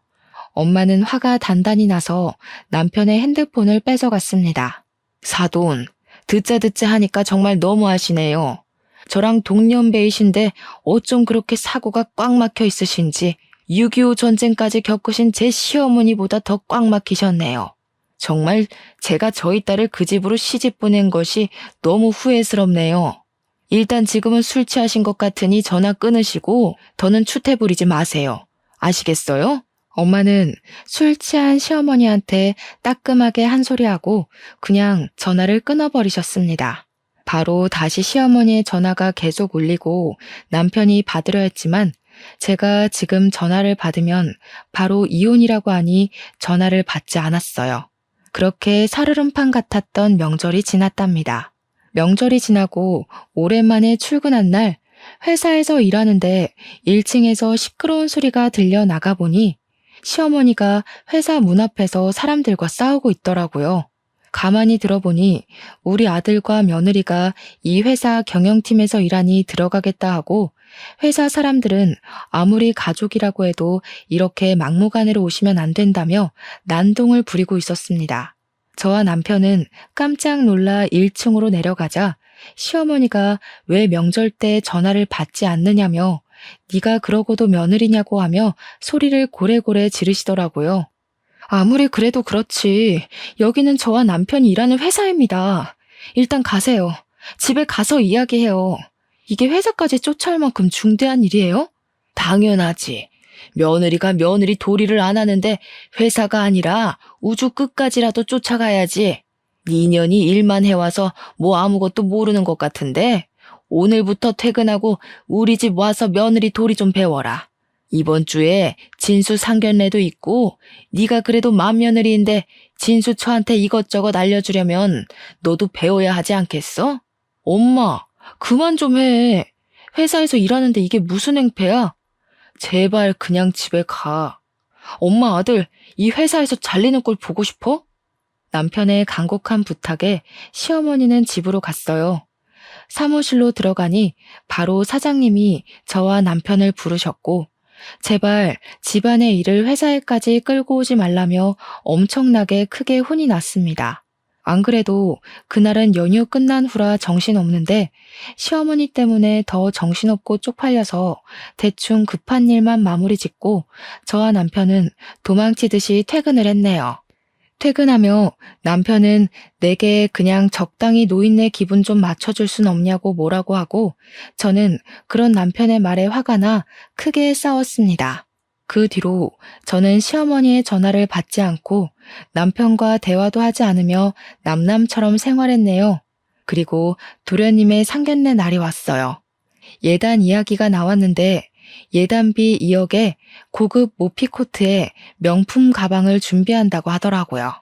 엄마는 화가 단단히 나서 남편의 핸드폰을 뺏어갔습니다. 사돈, 듣자 하니까 정말 너무하시네요. 저랑 동년배이신데 어쩜 그렇게 사고가 꽉 막혀 있으신지 6.25 전쟁까지 겪으신 제 시어머니보다 더 꽉 막히셨네요. 정말 제가 저희 딸을 그 집으로 시집 보낸 것이 너무 후회스럽네요. 일단 지금은 술 취하신 것 같으니 전화 끊으시고 더는 추태 부리지 마세요. 아시겠어요? 엄마는 술 취한 시어머니한테 따끔하게 한 소리하고 그냥 전화를 끊어버리셨습니다. 바로 다시 시어머니의 전화가 계속 울리고 남편이 받으려 했지만 제가 지금 전화를 받으면 바로 이혼이라고 하니 전화를 받지 않았어요. 그렇게 살얼음판 같았던 명절이 지났답니다. 명절이 지나고 오랜만에 출근한 날 회사에서 일하는데 1층에서 시끄러운 소리가 들려 나가보니 시어머니가 회사 문 앞에서 사람들과 싸우고 있더라고요. 가만히 들어보니 우리 아들과 며느리가 이 회사 경영팀에서 일하니 들어가겠다 하고 회사 사람들은 아무리 가족이라고 해도 이렇게 막무가내로 오시면 안 된다며 난동을 부리고 있었습니다. 저와 남편은 깜짝 놀라 1층으로 내려가자 시어머니가 왜 명절 때 전화를 받지 않느냐며 네가 그러고도 며느리냐고 하며 소리를 고래고래 지르시더라고요. 아무리 그래도 그렇지. 여기는 저와 남편이 일하는 회사입니다. 일단 가세요. 집에 가서 이야기해요. 이게 회사까지 쫓아올 만큼 중대한 일이에요? 당연하지. 며느리가 며느리 도리를 안 하는데 회사가 아니라 우주 끝까지라도 쫓아가야지. 2년이 일만 해와서 뭐 아무것도 모르는 것 같은데 오늘부터 퇴근하고 우리 집 와서 며느리 도리 좀 배워라. 이번 주에 진수 상견례도 있고 네가 그래도 맏며느리인데 진수 처한테 이것저것 알려주려면 너도 배워야 하지 않겠어? 엄마, 그만 좀 해. 회사에서 일하는데 이게 무슨 행패야? 제발 그냥 집에 가. 엄마 아들, 이 회사에서 잘리는 꼴 보고 싶어? 남편의 간곡한 부탁에 시어머니는 집으로 갔어요. 사무실로 들어가니 바로 사장님이 저와 남편을 부르셨고 제발 집안의 일을 회사에까지 끌고 오지 말라며 엄청나게 크게 혼이 났습니다. 안 그래도 그날은 연휴 끝난 후라 정신없는데 시어머니 때문에 더 정신없고 쪽팔려서 대충 급한 일만 마무리 짓고 저와 남편은 도망치듯이 퇴근을 했네요. 퇴근하며 남편은 내게 그냥 적당히 노인네 기분 좀 맞춰줄 순 없냐고 뭐라고 하고 저는 그런 남편의 말에 화가 나 크게 싸웠습니다. 그 뒤로 저는 시어머니의 전화를 받지 않고 남편과 대화도 하지 않으며 남남처럼 생활했네요. 그리고 도련님의 상견례 날이 왔어요. 예단 이야기가 나왔는데 예단비 2억에 고급 모피코트에 명품 가방을 준비한다고 하더라고요.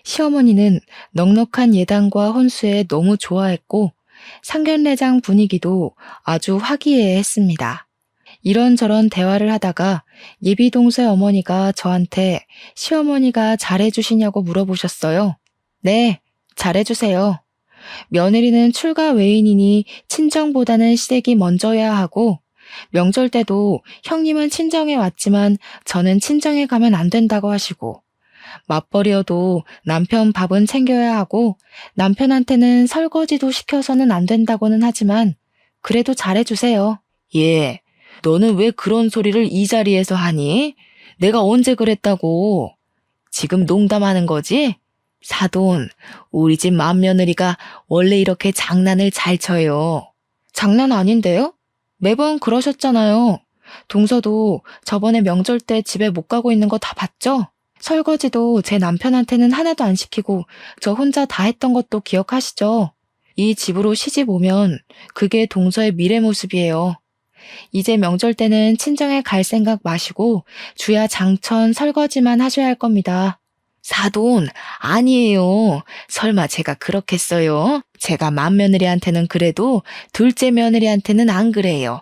시어머니는 넉넉한 예단과 혼수에 너무 좋아했고 상견례장 분위기도 아주 화기애애했습니다. 이런저런 대화를 하다가 예비동생 어머니가 저한테 시어머니가 잘해주시냐고 물어보셨어요. 네, 잘해주세요. 며느리는 출가 외인이니 친정보다는 시댁이 먼저야 하고 명절 때도 형님은 친정에 왔지만 저는 친정에 가면 안 된다고 하시고 맞벌이여도 남편 밥은 챙겨야 하고 남편한테는 설거지도 시켜서는 안 된다고는 하지만 그래도 잘해주세요. 예, 너는 왜 그런 소리를 이 자리에서 하니? 내가 언제 그랬다고? 지금 농담하는 거지? 사돈, 우리 집 맏며느리가 원래 이렇게 장난을 잘 쳐요. 장난 아닌데요? 매번 그러셨잖아요. 동서도 저번에 명절 때 집에 못 가고 있는 거 다 봤죠? 설거지도 제 남편한테는 하나도 안 시키고 저 혼자 다 했던 것도 기억하시죠? 이 집으로 시집 오면 그게 동서의 미래 모습이에요. 이제 명절 때는 친정에 갈 생각 마시고 주야 장천 설거지만 하셔야 할 겁니다. 사돈, 아니에요. 설마 제가 그렇겠어요? 제가 맏며느리한테는 그래도 둘째 며느리한테는 안 그래요.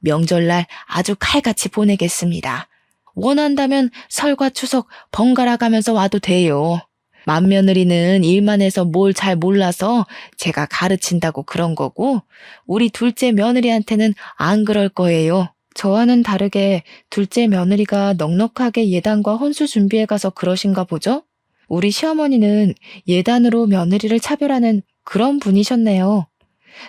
명절날 아주 칼같이 보내겠습니다. 원한다면 설과 추석 번갈아 가면서 와도 돼요. 맏며느리는 일만 해서 뭘 잘 몰라서 제가 가르친다고 그런 거고 우리 둘째 며느리한테는 안 그럴 거예요. 저와는 다르게 둘째 며느리가 넉넉하게 예단과 혼수 준비해 가서 그러신가 보죠? 우리 시어머니는 예단으로 며느리를 차별하는 그런 분이셨네요.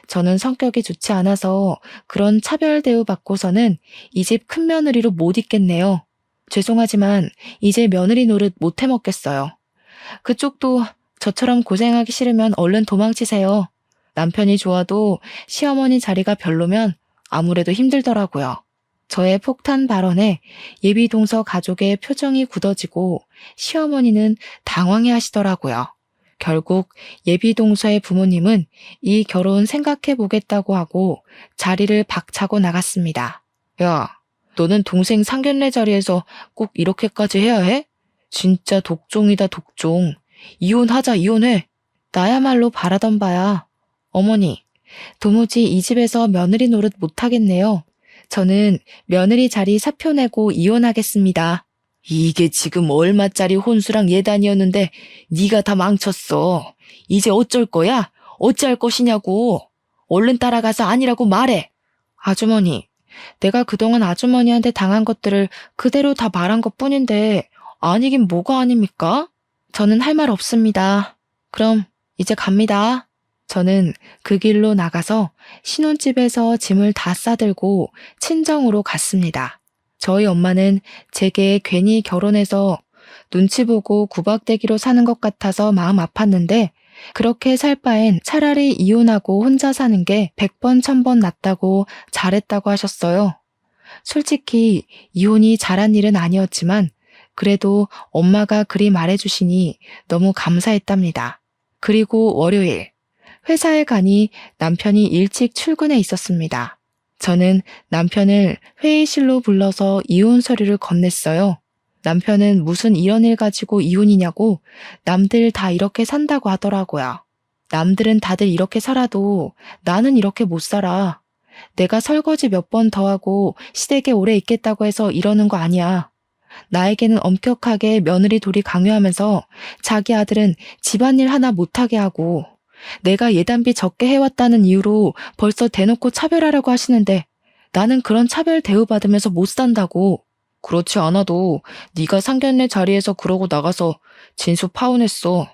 저는 성격이 좋지 않아서 그런 차별 대우받고서는 이 집 큰며느리로 못 있겠네요. 죄송하지만 이제 며느리 노릇 못 해먹겠어요. 그쪽도 저처럼 고생하기 싫으면 얼른 도망치세요. 남편이 좋아도 시어머니 자리가 별로면 아무래도 힘들더라고요. 저의 폭탄 발언에 예비 동서 가족의 표정이 굳어지고 시어머니는 당황해 하시더라고요. 결국 예비 동서의 부모님은 이 결혼 생각해 보겠다고 하고 자리를 박차고 나갔습니다. 야, 너는 동생 상견례 자리에서 꼭 이렇게까지 해야 해? 진짜 독종이다, 독종. 이혼하자, 이혼해. 나야말로 바라던 바야. 어머니, 도무지 이 집에서 며느리 노릇 못하겠네요. 저는 며느리 자리 사표 내고 이혼하겠습니다. 이게 지금 얼마짜리 혼수랑 예단이었는데 네가 다 망쳤어. 이제 어쩔 거야? 어찌할 것이냐고. 얼른 따라가서 아니라고 말해. 아주머니, 내가 그동안 아주머니한테 당한 것들을 그대로 다 말한 것뿐인데 아니긴 뭐가 아닙니까? 저는 할 말 없습니다. 그럼 이제 갑니다. 저는 그 길로 나가서 신혼집에서 짐을 다 싸들고 친정으로 갔습니다. 저희 엄마는 제게 괜히 결혼해서 눈치 보고 구박대기로 사는 것 같아서 마음 아팠는데 그렇게 살 바엔 차라리 이혼하고 혼자 사는 게 100번 1000번 낫다고 잘했다고 하셨어요. 솔직히 이혼이 잘한 일은 아니었지만 그래도 엄마가 그리 말해주시니 너무 감사했답니다. 그리고 월요일, 회사에 가니 남편이 일찍 출근해 있었습니다. 저는 남편을 회의실로 불러서 이혼 서류를 건넸어요. 남편은 무슨 이런 일 가지고 이혼이냐고 남들 다 이렇게 산다고 하더라고요. 남들은 다들 이렇게 살아도 나는 이렇게 못 살아. 내가 설거지 몇 번 더 하고 시댁에 오래 있겠다고 해서 이러는 거 아니야. 나에게는 엄격하게 며느리 도리 강요하면서 자기 아들은 집안일 하나 못하게 하고 내가 예단비 적게 해왔다는 이유로 벌써 대놓고 차별하려고 하시는데 나는 그런 차별 대우받으면서 못 산다고. 그렇지 않아도 네가 상견례 자리에서 그러고 나가서 진수 파혼했어.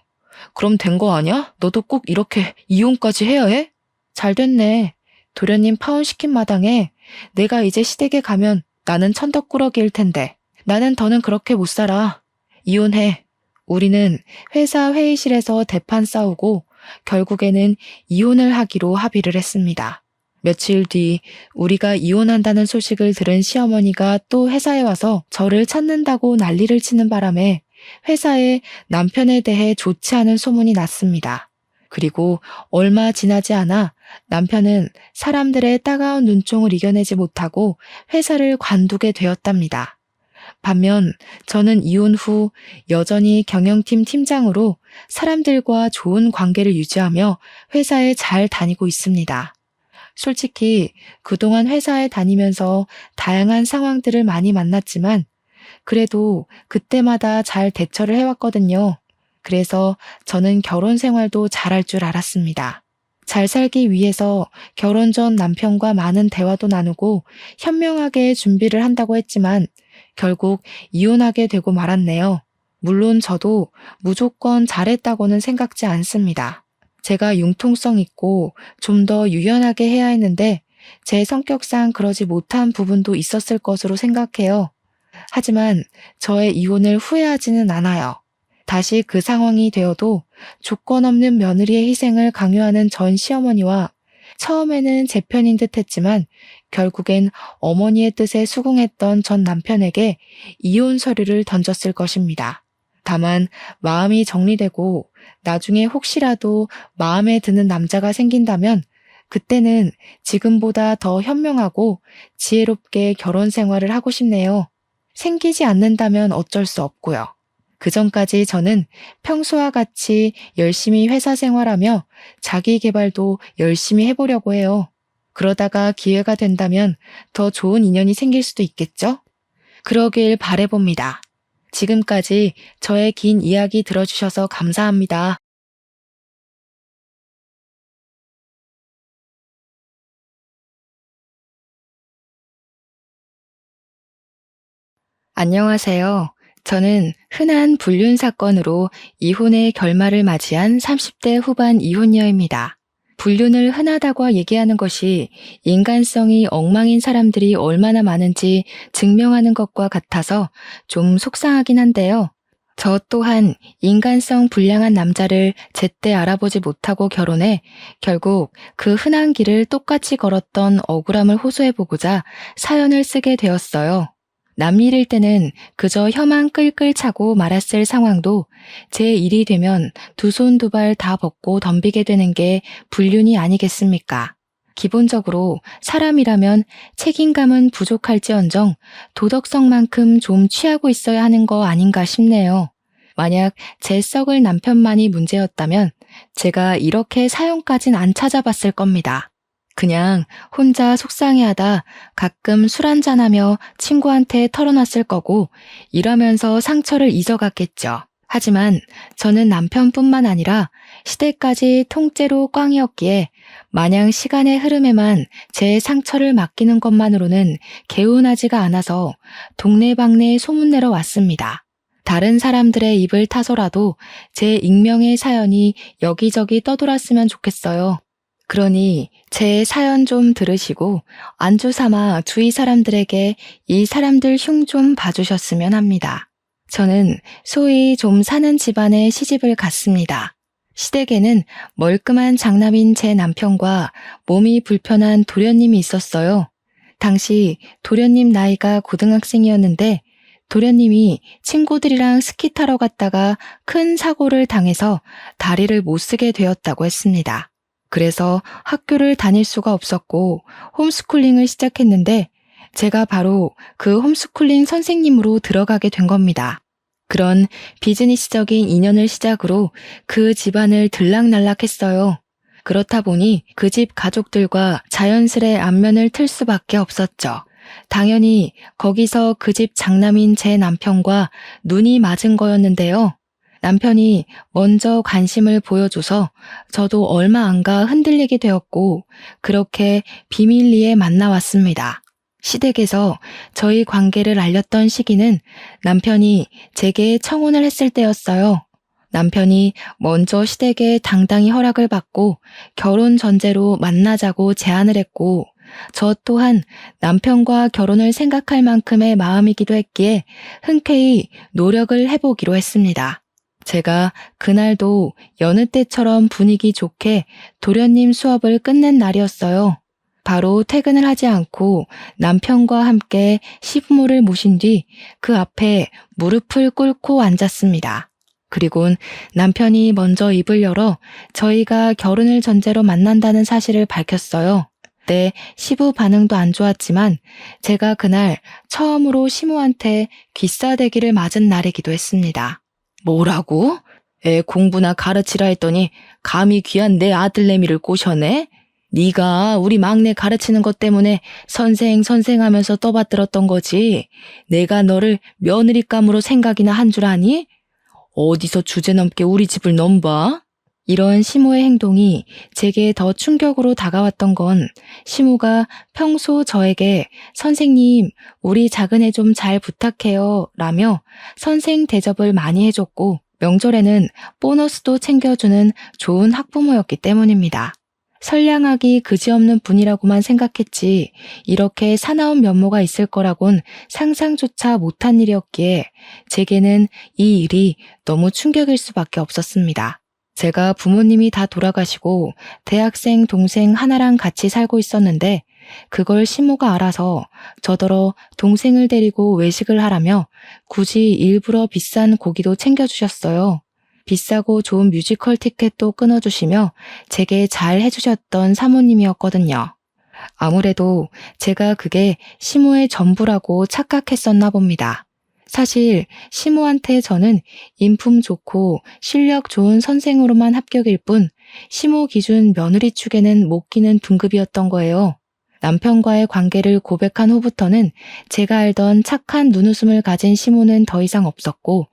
그럼 된 거 아니야? 너도 꼭 이렇게 이혼까지 해야 해? 잘 됐네. 도련님 파혼시킨 마당에 내가 이제 시댁에 가면 나는 천덕꾸러기일 텐데 나는 더는 그렇게 못 살아. 이혼해. 우리는 회사 회의실에서 대판 싸우고 결국에는 이혼을 하기로 합의를 했습니다. 며칠 뒤 우리가 이혼한다는 소식을 들은 시어머니가 또 회사에 와서 저를 찾는다고 난리를 치는 바람에 회사에 남편에 대해 좋지 않은 소문이 났습니다. 그리고 얼마 지나지 않아 남편은 사람들의 따가운 눈총을 이겨내지 못하고 회사를 관두게 되었답니다. 반면 저는 이혼 후 여전히 경영팀 팀장으로 사람들과 좋은 관계를 유지하며 회사에 잘 다니고 있습니다. 솔직히 그동안 회사에 다니면서 다양한 상황들을 많이 만났지만 그래도 그때마다 잘 대처를 해왔거든요. 그래서 저는 결혼 생활도 잘할 줄 알았습니다. 잘 살기 위해서 결혼 전 남편과 많은 대화도 나누고 현명하게 준비를 한다고 했지만 결국 이혼하게 되고 말았네요. 물론 저도 무조건 잘했다고는 생각지 않습니다. 제가 융통성 있고 좀 더 유연하게 해야 했는데 제 성격상 그러지 못한 부분도 있었을 것으로 생각해요. 하지만 저의 이혼을 후회하지는 않아요. 다시 그 상황이 되어도 조건 없는 며느리의 희생을 강요하는 전 시어머니와 처음에는 제 편인 듯 했지만 결국엔 어머니의 뜻에 수긍했던 전 남편에게 이혼 서류를 던졌을 것입니다. 다만 마음이 정리되고 나중에 혹시라도 마음에 드는 남자가 생긴다면 그때는 지금보다 더 현명하고 지혜롭게 결혼 생활을 하고 싶네요. 생기지 않는다면 어쩔 수 없고요. 그 전까지 저는 평소와 같이 열심히 회사 생활하며 자기 개발도 열심히 해보려고 해요. 그러다가 기회가 된다면 더 좋은 인연이 생길 수도 있겠죠? 그러길 바라봅니다. 지금까지 저의 긴 이야기 들어주셔서 감사합니다. 안녕하세요. 저는 흔한 불륜 사건으로 이혼의 결말을 맞이한 30대 후반 이혼녀입니다. 불륜을 흔하다고 얘기하는 것이 인간성이 엉망인 사람들이 얼마나 많은지 증명하는 것과 같아서 좀 속상하긴 한데요. 저 또한 인간성 불량한 남자를 제때 알아보지 못하고 결혼해 결국 그 흔한 길을 똑같이 걸었던 억울함을 호소해보고자 사연을 쓰게 되었어요. 남일일 때는 그저 혀만 끌끌 차고 말았을 상황도 제 일이 되면 두 손 두 발 다 벗고 덤비게 되는 게 불륜이 아니겠습니까? 기본적으로 사람이라면 책임감은 부족할지언정 도덕성만큼 좀 취하고 있어야 하는 거 아닌가 싶네요. 만약 제 썩을 남편만이 문제였다면 제가 이렇게 사연까진 안 찾아봤을 겁니다. 그냥 혼자 속상해하다 가끔 술 한잔하며 친구한테 털어놨을 거고 이러면서 상처를 잊어갔겠죠. 하지만 저는 남편뿐만 아니라 시댁까지 통째로 꽝이었기에 마냥 시간의 흐름에만 제 상처를 맡기는 것만으로는 개운하지가 않아서 동네방네 소문내러 왔습니다. 다른 사람들의 입을 타서라도 제 익명의 사연이 여기저기 떠돌았으면 좋겠어요. 그러니 제 사연 좀 들으시고 안주 삼아 주위 사람들에게 이 사람들 흉 좀 봐주셨으면 합니다. 저는 소위 좀 사는 집안에 시집을 갔습니다. 시댁에는 멀끔한 장남인 제 남편과 몸이 불편한 도련님이 있었어요. 당시 도련님 나이가 고등학생이었는데 도련님이 친구들이랑 스키 타러 갔다가 큰 사고를 당해서 다리를 못 쓰게 되었다고 했습니다. 그래서 학교를 다닐 수가 없었고 홈스쿨링을 시작했는데 제가 바로 그 홈스쿨링 선생님으로 들어가게 된 겁니다. 그런 비즈니스적인 인연을 시작으로 그 집안을 들락날락했어요. 그렇다 보니 그 집 가족들과 자연스레 안면을 틀 수밖에 없었죠. 당연히 거기서 그 집 장남인 제 남편과 눈이 맞은 거였는데요. 남편이 먼저 관심을 보여줘서 저도 얼마 안가 흔들리게 되었고 그렇게 비밀리에 만나왔습니다. 시댁에서 저희 관계를 알렸던 시기는 남편이 제게 청혼을 했을 때였어요. 남편이 먼저 시댁에 당당히 허락을 받고 결혼 전제로 만나자고 제안을 했고 저 또한 남편과 결혼을 생각할 만큼의 마음이기도 했기에 흔쾌히 노력을 해보기로 했습니다. 제가 그날도 여느 때처럼 분위기 좋게 도련님 수업을 끝낸 날이었어요. 바로 퇴근을 하지 않고 남편과 함께 시부모를 모신 뒤 그 앞에 무릎을 꿇고 앉았습니다. 그리곤 남편이 먼저 입을 열어 저희가 결혼을 전제로 만난다는 사실을 밝혔어요. 그때 시부 반응도 안 좋았지만 제가 그날 처음으로 시모한테 귀싸대기를 맞은 날이기도 했습니다. 뭐라고? 애 공부나 가르치라 했더니 감히 귀한 내 아들내미를 꼬셔내? 네가 우리 막내 가르치는 것 때문에 선생 하면서 떠받들었던 거지. 내가 너를 며느리감으로 생각이나 한 줄 아니? 어디서 주제넘게 우리 집을 넘봐? 이런 시모의 행동이 제게 더 충격으로 다가왔던 건 시모가 평소 저에게 선생님, 우리 작은애 좀 잘 부탁해요 라며 선생 대접을 많이 해줬고 명절에는 보너스도 챙겨주는 좋은 학부모였기 때문입니다. 선량하기 그지없는 분이라고만 생각했지 이렇게 사나운 면모가 있을 거라곤 상상조차 못한 일이었기에 제게는 이 일이 너무 충격일 수밖에 없었습니다. 제가 부모님이 다 돌아가시고 대학생 동생 하나랑 같이 살고 있었는데 그걸 시모가 알아서 저더러 동생을 데리고 외식을 하라며 굳이 일부러 비싼 고기도 챙겨주셨어요. 비싸고 좋은 뮤지컬 티켓도 끊어주시며 제게 잘 해주셨던 사모님이었거든요. 아무래도 제가 그게 시모의 전부라고 착각했었나 봅니다. 사실 시모한테 저는 인품 좋고 실력 좋은 선생으로만 합격일 뿐 시모 기준 며느리 축에는 못 끼는 등급이었던 거예요. 남편과의 관계를 고백한 후부터는 제가 알던 착한 눈웃음을 가진 시모는 더 이상 없었고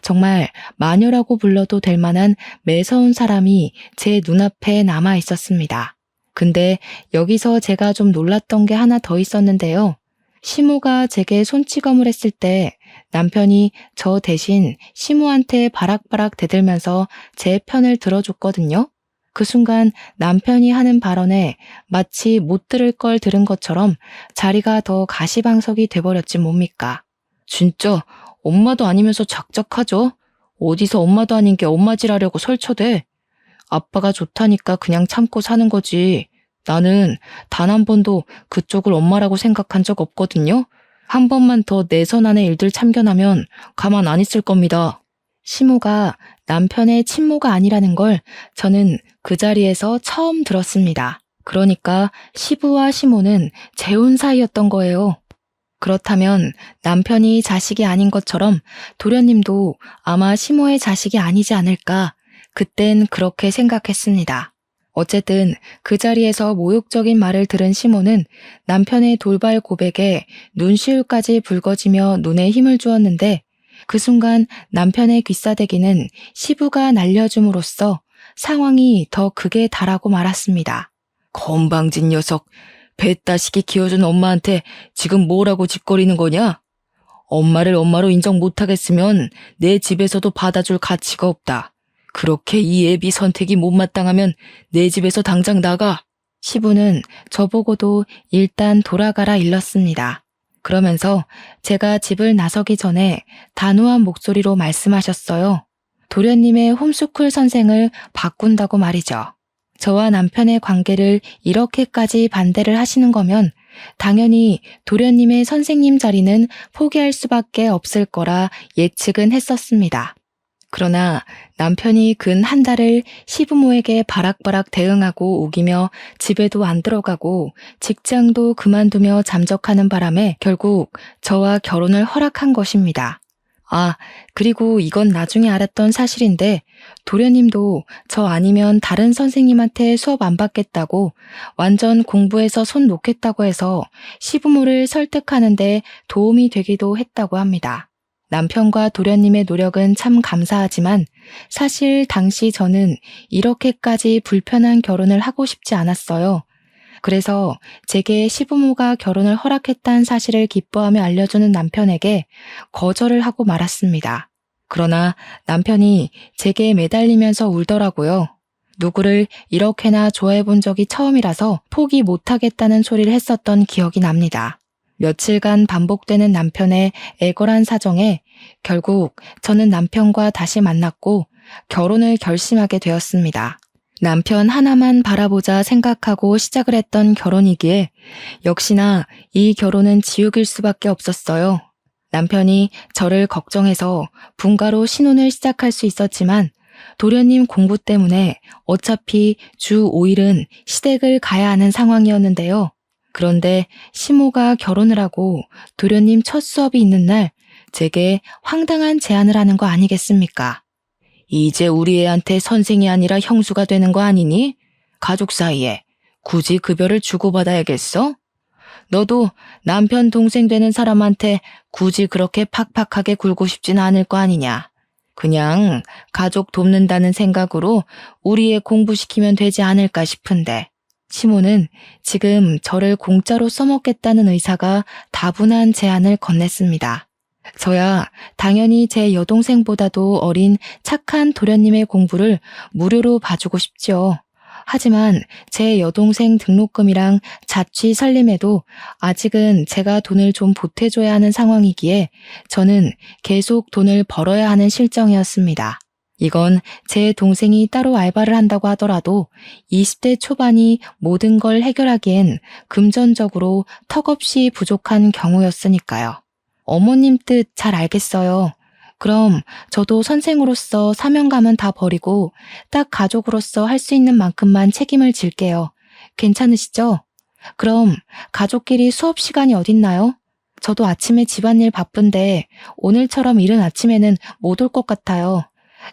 정말 마녀라고 불러도 될 만한 매서운 사람이 제 눈앞에 남아 있었습니다. 근데 여기서 제가 좀 놀랐던 게 하나 더 있었는데요. 시모가 제게 손찌검을 했을 때 남편이 저 대신 시모한테 바락바락 대들면서 제 편을 들어줬거든요. 그 순간 남편이 하는 발언에 마치 못 들을 걸 들은 것처럼 자리가 더 가시방석이 돼버렸지 뭡니까. 진짜 엄마도 아니면서 작작하죠? 어디서 엄마도 아닌 게 엄마질하려고 설쳐대. 아빠가 좋다니까 그냥 참고 사는 거지. 나는 단 한 번도 그쪽을 엄마라고 생각한 적 없거든요. 한 번만 더 내 손 안의 일들 참견하면 가만 안 있을 겁니다. 시모가 남편의 친모가 아니라는 걸 저는 그 자리에서 처음 들었습니다. 그러니까 시부와 시모는 재혼 사이였던 거예요. 그렇다면 남편이 자식이 아닌 것처럼 도련님도 아마 시모의 자식이 아니지 않을까. 그땐 그렇게 생각했습니다. 어쨌든 그 자리에서 모욕적인 말을 들은 시모는 남편의 돌발 고백에 눈시울까지 붉어지며 눈에 힘을 주었는데 그 순간 남편의 귀싸대기는 시부가 날려줌으로써 상황이 더 극에 달하고 말았습니다. 건방진 녀석, 뱃다시게 키워준 엄마한테 지금 뭐라고 짓거리는 거냐? 엄마를 엄마로 인정 못하겠으면 내 집에서도 받아줄 가치가 없다. 그렇게 이 애비 선택이 못마땅하면 내 집에서 당장 나가. 시부는 저보고도 일단 돌아가라 일렀습니다. 그러면서 제가 집을 나서기 전에 단호한 목소리로 말씀하셨어요. 도련님의 홈스쿨 선생을 바꾼다고 말이죠. 저와 남편의 관계를 이렇게까지 반대를 하시는 거면 당연히 도련님의 선생님 자리는 포기할 수밖에 없을 거라 예측은 했었습니다. 그러나 남편이 근 한 달을 시부모에게 바락바락 대응하고 우기며 집에도 안 들어가고 직장도 그만두며 잠적하는 바람에 결국 저와 결혼을 허락한 것입니다. 아, 그리고 이건 나중에 알았던 사실인데 도련님도 저 아니면 다른 선생님한테 수업 안 받겠다고 완전 공부해서 손 놓겠다고 해서 시부모를 설득하는데 도움이 되기도 했다고 합니다. 남편과 도련님의 노력은 참 감사하지만 사실 당시 저는 이렇게까지 불편한 결혼을 하고 싶지 않았어요. 그래서 제게 시부모가 결혼을 허락했다는 사실을 기뻐하며 알려주는 남편에게 거절을 하고 말았습니다. 그러나 남편이 제게 매달리면서 울더라고요. 누구를 이렇게나 좋아해 본 적이 처음이라서 포기 못하겠다는 소리를 했었던 기억이 납니다. 며칠간 반복되는 남편의 애걸한 사정에 결국 저는 남편과 다시 만났고 결혼을 결심하게 되었습니다. 남편 하나만 바라보자 생각하고 시작을 했던 결혼이기에 역시나 이 결혼은 지옥일 수밖에 없었어요. 남편이 저를 걱정해서 분가로 신혼을 시작할 수 있었지만 도련님 공부 때문에 어차피 주 5일은 시댁을 가야 하는 상황이었는데요. 그런데 시모가 결혼을 하고 도련님 첫 수업이 있는 날 제게 황당한 제안을 하는 거 아니겠습니까? 이제 우리 애한테 선생이 아니라 형수가 되는 거 아니니? 가족 사이에 굳이 급여를 주고받아야겠어? 너도 남편 동생 되는 사람한테 굳이 그렇게 팍팍하게 굴고 싶진 않을 거 아니냐? 그냥 가족 돕는다는 생각으로 우리 애 공부시키면 되지 않을까 싶은데. 시모는 지금 저를 공짜로 써먹겠다는 의사가 다분한 제안을 건넸습니다. 저야 당연히 제 여동생보다도 어린 착한 도련님의 공부를 무료로 봐주고 싶죠. 하지만 제 여동생 등록금이랑 자취 살림에도 아직은 제가 돈을 좀 보태줘야 하는 상황이기에 저는 계속 돈을 벌어야 하는 실정이었습니다. 이건 제 동생이 따로 알바를 한다고 하더라도 20대 초반이 모든 걸 해결하기엔 금전적으로 턱없이 부족한 경우였으니까요. 어머님 뜻 잘 알겠어요. 그럼 저도 선생으로서 사명감은 다 버리고 딱 가족으로서 할 수 있는 만큼만 책임을 질게요. 괜찮으시죠? 그럼 가족끼리 수업 시간이 어딨나요? 저도 아침에 집안일 바쁜데 오늘처럼 이른 아침에는 못 올 것 같아요.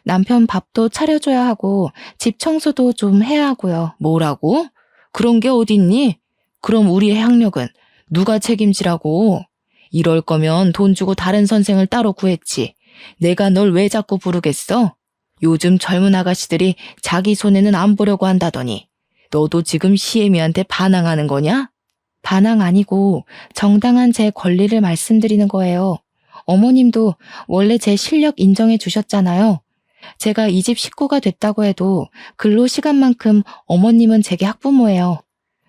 남편 밥도 차려줘야 하고 집 청소도 좀 해야 하고요. 뭐라고? 그런 게 어딨니? 그럼 우리의 학력은 누가 책임지라고? 이럴 거면 돈 주고 다른 선생을 따로 구했지. 내가 널 왜 자꾸 부르겠어? 요즘 젊은 아가씨들이 자기 손에는 안 보려고 한다더니 너도 지금 시애미한테 반항하는 거냐? 반항 아니고 정당한 제 권리를 말씀드리는 거예요. 어머님도 원래 제 실력 인정해 주셨잖아요. 제가 이 집 식구가 됐다고 해도 근로 시간만큼 어머님은 제게 학부모예요.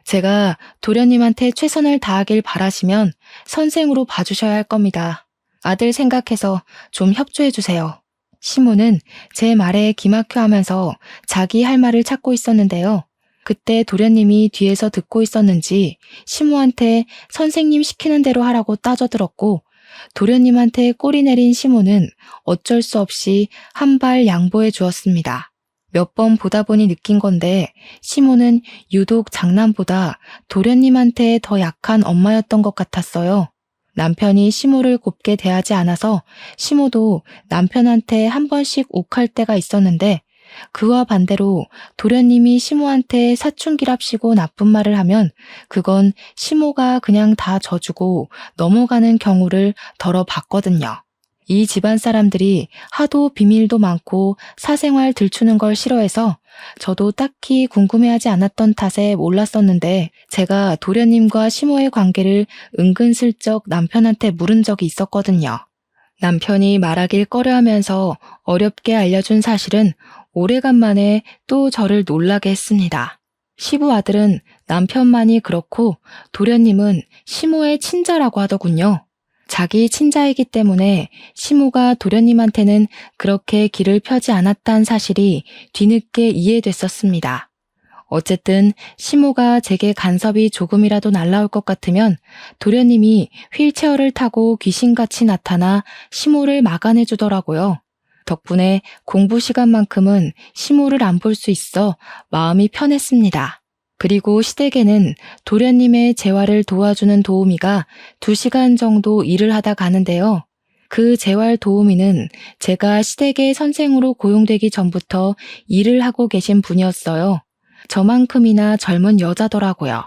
제가 도련님한테 최선을 다하길 바라시면 선생으로 봐주셔야 할 겁니다. 아들 생각해서 좀 협조해 주세요. 시모는 제 말에 기막혀 하면서 자기 할 말을 찾고 있었는데요. 그때 도련님이 뒤에서 듣고 있었는지 시모한테 선생님 시키는 대로 하라고 따져들었고, 도련님한테 꼬리 내린 시모는 어쩔 수 없이 한 발 양보해 주었습니다. 몇 번 보다 보니 느낀 건데 시모는 유독 장남보다 도련님한테 더 약한 엄마였던 것 같았어요. 남편이 시모를 곱게 대하지 않아서 시모도 남편한테 한 번씩 욱할 때가 있었는데, 그와 반대로 도련님이 시모한테 사춘기랍시고 나쁜 말을 하면 그건 시모가 그냥 다 져주고 넘어가는 경우를 덜어 봤거든요. 이 집안 사람들이 하도 비밀도 많고 사생활 들추는 걸 싫어해서 저도 딱히 궁금해하지 않았던 탓에 몰랐었는데, 제가 도련님과 시모의 관계를 은근슬쩍 남편한테 물은 적이 있었거든요. 남편이 말하길 꺼려하면서 어렵게 알려준 사실은 오래간만에 또 저를 놀라게 했습니다. 시부 아들은 남편만이 그렇고 도련님은 시모의 친자라고 하더군요. 자기 친자이기 때문에 시모가 도련님한테는 그렇게 길을 펴지 않았다는 사실이 뒤늦게 이해됐었습니다. 어쨌든 시모가 제게 간섭이 조금이라도 날라올 것 같으면 도련님이 휠체어를 타고 귀신같이 나타나 시모를 막아내 주더라고요. 덕분에 공부 시간만큼은 시모를 안 볼 수 있어 마음이 편했습니다. 그리고 시댁에는 도련님의 재활을 도와주는 도우미가 2시간 정도 일을 하다 가는데요. 그 재활 도우미는 제가 시댁의 선생으로 고용되기 전부터 일을 하고 계신 분이었어요. 저만큼이나 젊은 여자더라고요.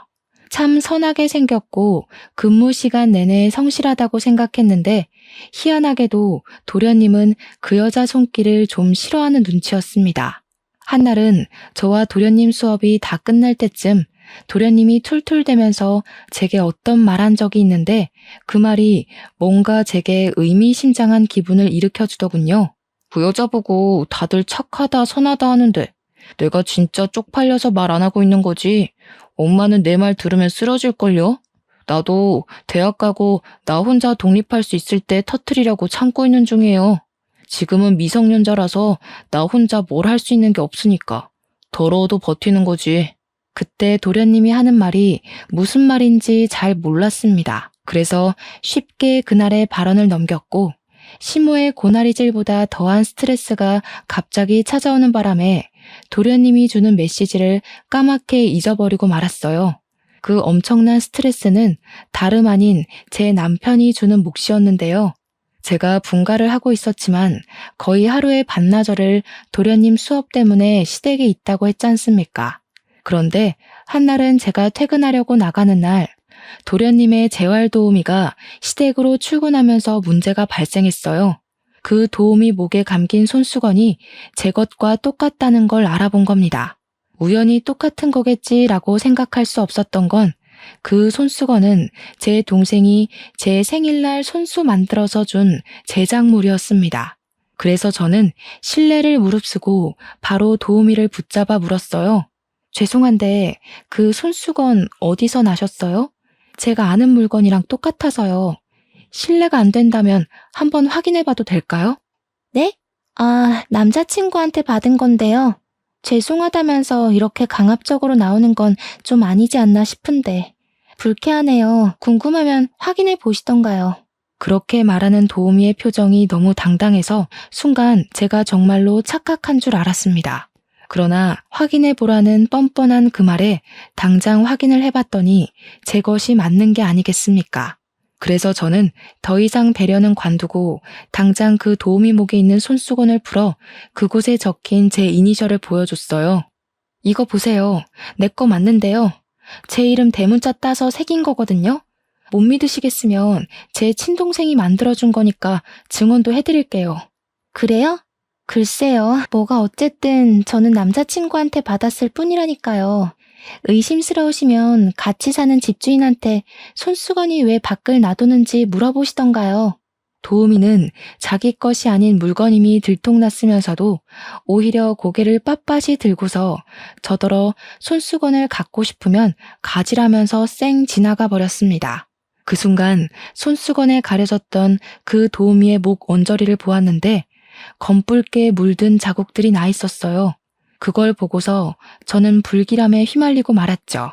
참 선하게 생겼고 근무 시간 내내 성실하다고 생각했는데, 희한하게도 도련님은 그 여자 손길을 좀 싫어하는 눈치였습니다. 한날은 저와 도련님 수업이 다 끝날 때쯤 도련님이 툴툴대면서 제게 어떤 말한 적이 있는데, 그 말이 뭔가 제게 의미심장한 기분을 일으켜주더군요. 그 여자 보고 다들 착하다 선하다 하는데 내가 진짜 쪽팔려서 말 안 하고 있는 거지. 엄마는 내 말 들으면 쓰러질걸요? 나도 대학 가고 나 혼자 독립할 수 있을 때 터뜨리려고 참고 있는 중이에요. 지금은 미성년자라서 나 혼자 뭘 할 수 있는 게 없으니까 더러워도 버티는 거지. 그때 도련님이 하는 말이 무슨 말인지 잘 몰랐습니다. 그래서 쉽게 그날의 발언을 넘겼고, 시모의 고나리질보다 더한 스트레스가 갑자기 찾아오는 바람에 도련님이 주는 메시지를 까맣게 잊어버리고 말았어요. 그 엄청난 스트레스는 다름 아닌 제 남편이 주는 몫이었는데요. 제가 분가를 하고 있었지만 거의 하루의 반나절을 도련님 수업 때문에 시댁에 있다고 했지 않습니까? 그런데 한날은 제가 퇴근하려고 나가는 날, 도련님의 재활 도우미가 시댁으로 출근하면서 문제가 발생했어요. 그 도우미 목에 감긴 손수건이 제 것과 똑같다는 걸 알아본 겁니다. 우연히 똑같은 거겠지라고 생각할 수 없었던 건, 그 손수건은 제 동생이 제 생일날 손수 만들어서 준 제작물이었습니다. 그래서 저는 신뢰를 무릅쓰고 바로 도우미를 붙잡아 물었어요. 죄송한데 그 손수건 어디서 나셨어요? 제가 아는 물건이랑 똑같아서요. 신뢰가 안 된다면 한번 확인해 봐도 될까요? 네? 남자친구한테 받은 건데요. 죄송하다면서 이렇게 강압적으로 나오는 건 좀 아니지 않나 싶은데. 불쾌하네요. 궁금하면 확인해 보시던가요. 그렇게 말하는 도우미의 표정이 너무 당당해서 순간 제가 정말로 착각한 줄 알았습니다. 그러나 확인해 보라는 뻔뻔한 그 말에 당장 확인을 해봤더니 제 것이 맞는 게 아니겠습니까? 그래서 저는 더 이상 배려는 관두고 당장 그 도우미 목에 있는 손수건을 풀어 그곳에 적힌 제 이니셜을 보여줬어요. 이거 보세요. 내 거 맞는데요. 제 이름 대문자 따서 새긴 거거든요. 못 믿으시겠으면 제 친동생이 만들어준 거니까 증언도 해드릴게요. 그래요? 글쎄요. 뭐가 어쨌든 저는 남자친구한테 받았을 뿐이라니까요. 의심스러우시면 같이 사는 집주인한테 손수건이 왜 밖을 놔두는지 물어보시던가요. 도우미는 자기 것이 아닌 물건임이 들통났으면서도 오히려 고개를 빳빳이 들고서 저더러 손수건을 갖고 싶으면 가지라면서 쌩 지나가 버렸습니다. 그 순간 손수건에 가려졌던 그 도우미의 목 언저리를 보았는데 검붉게 물든 자국들이 나 있었어요. 그걸 보고서 저는 불길함에 휘말리고 말았죠.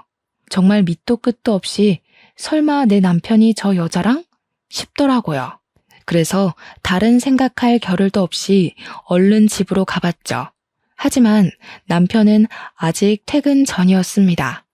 정말 밑도 끝도 없이 설마 내 남편이 저 여자랑? 싶더라고요. 그래서 다른 생각할 겨를도 없이 얼른 집으로 가봤죠. 하지만 남편은 아직 퇴근 전이었습니다.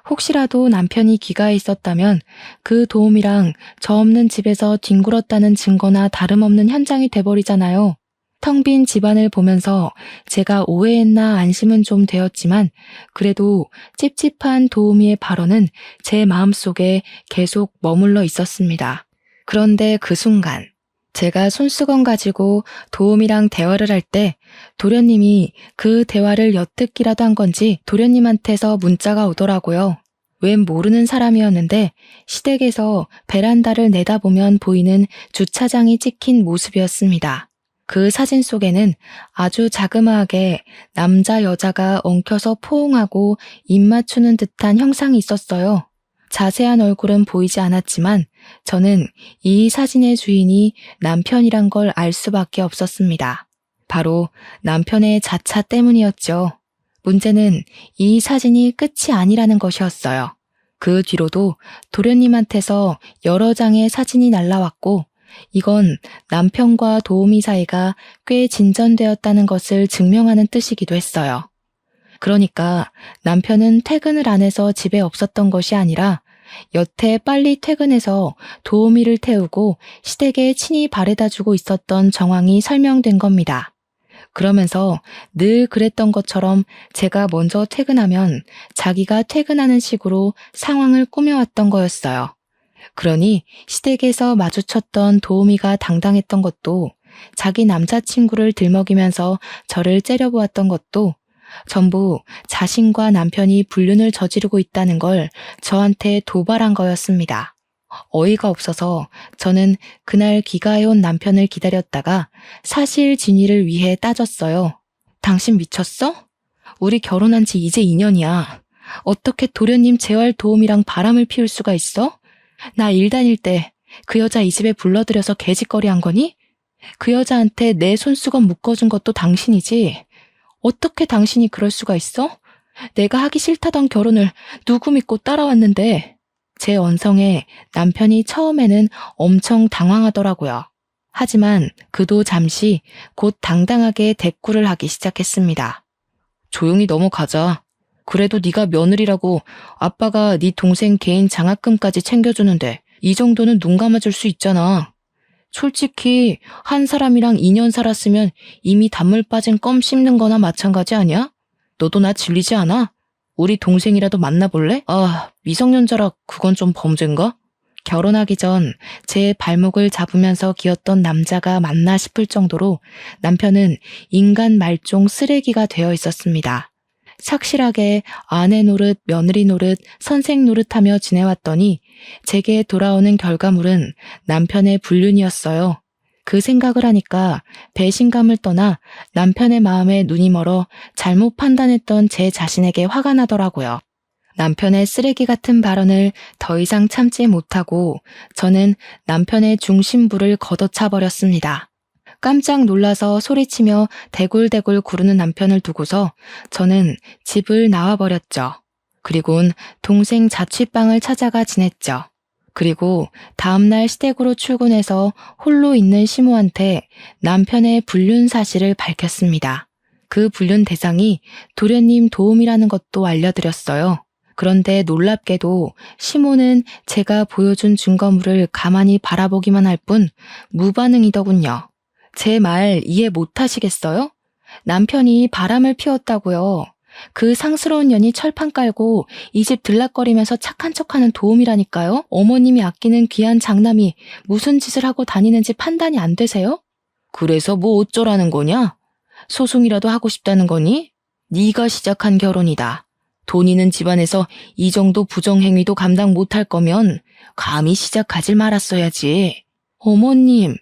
혹시라도 남편이 귀가해 있었다면 그 도움이랑 저 없는 집에서 뒹굴었다는 증거나 다름없는 현장이 돼버리잖아요. 텅 빈 집안을 보면서 제가 오해했나 안심은 좀 되었지만 그래도 찝찝한 도우미의 발언은 제 마음속에 계속 머물러 있었습니다. 그런데 그 순간 제가 손수건 가지고 도우미랑 대화를 할 때 도련님이 그 대화를 엿듣기라도 한 건지 도련님한테서 문자가 오더라고요. 웬 모르는 사람이었는데 시댁에서 베란다를 내다보면 보이는 주차장이 찍힌 모습이었습니다. 그 사진 속에는 아주 자그마하게 남자 여자가 엉켜서 포옹하고 입 맞추는 듯한 형상이 있었어요. 자세한 얼굴은 보이지 않았지만 저는 이 사진의 주인이 남편이란 걸 알 수밖에 없었습니다. 바로 남편의 자차 때문이었죠. 문제는 이 사진이 끝이 아니라는 것이었어요. 그 뒤로도 도련님한테서 여러 장의 사진이 날라왔고 이건 남편과 도우미 사이가 꽤 진전되었다는 것을 증명하는 뜻이기도 했어요. 그러니까 남편은 퇴근을 안 해서 집에 없었던 것이 아니라 여태 빨리 퇴근해서 도우미를 태우고 시댁에 친히 바래다주고 있었던 정황이 설명된 겁니다. 그러면서 늘 그랬던 것처럼 제가 먼저 퇴근하면 자기가 퇴근하는 식으로 상황을 꾸며왔던 거였어요. 그러니 시댁에서 마주쳤던 도우미가 당당했던 것도 자기 남자친구를 들먹이면서 저를 째려보았던 것도 전부 자신과 남편이 불륜을 저지르고 있다는 걸 저한테 도발한 거였습니다. 어이가 없어서 저는 그날 귀가해온 남편을 기다렸다가 사실 진위를 위해 따졌어요. 당신 미쳤어? 우리 결혼한 지 이제 2년이야. 어떻게 도련님 재활 도우미랑 바람을 피울 수가 있어? 나 일 다닐 때 그 여자 이 집에 불러들여서 개짓거리 한 거니? 그 여자한테 내 손수건 묶어준 것도 당신이지. 어떻게 당신이 그럴 수가 있어? 내가 하기 싫다던 결혼을 누구 믿고 따라왔는데. 제 언성에 남편이 처음에는 엄청 당황하더라고요. 하지만 그도 잠시 곧 당당하게 대꾸를 하기 시작했습니다. 조용히 넘어가자. 그래도 네가 며느리라고 아빠가 네 동생 개인 장학금까지 챙겨주는데 이 정도는 눈 감아줄 수 있잖아. 솔직히 한 사람이랑 2년 살았으면 이미 단물 빠진 껌 씹는 거나 마찬가지 아니야? 너도 나 질리지 않아? 우리 동생이라도 만나볼래? 아, 미성년자라 그건 좀 범죄인가? 결혼하기 전 제 발목을 잡으면서 기었던 남자가 맞나 싶을 정도로 남편은 인간 말종 쓰레기가 되어 있었습니다. 착실하게 아내 노릇, 며느리 노릇, 선생 노릇하며 지내왔더니 제게 돌아오는 결과물은 남편의 불륜이었어요. 그 생각을 하니까 배신감을 떠나 남편의 마음에 눈이 멀어 잘못 판단했던 제 자신에게 화가 나더라고요. 남편의 쓰레기 같은 발언을 더 이상 참지 못하고 저는 남편의 중심부를 걷어차 버렸습니다. 깜짝 놀라서 소리치며 대굴대굴 구르는 남편을 두고서 저는 집을 나와버렸죠. 그리곤 동생 자취방을 찾아가 지냈죠. 그리고 다음날 시댁으로 출근해서 홀로 있는 시모한테 남편의 불륜 사실을 밝혔습니다. 그 불륜 대상이 도련님 도움이라는 것도 알려드렸어요. 그런데 놀랍게도 시모는 제가 보여준 증거물을 가만히 바라보기만 할 뿐 무반응이더군요. 제 말 이해 못하시겠어요? 남편이 바람을 피웠다고요. 그 상스러운 년이 철판 깔고 이 집 들락거리면서 착한 척하는 도움이라니까요. 어머님이 아끼는 귀한 장남이 무슨 짓을 하고 다니는지 판단이 안 되세요? 그래서 뭐 어쩌라는 거냐? 소송이라도 하고 싶다는 거니? 네가 시작한 결혼이다. 돈 있는 집안에서 이 정도 부정행위도 감당 못할 거면 감히 시작하질 말았어야지. 어머님,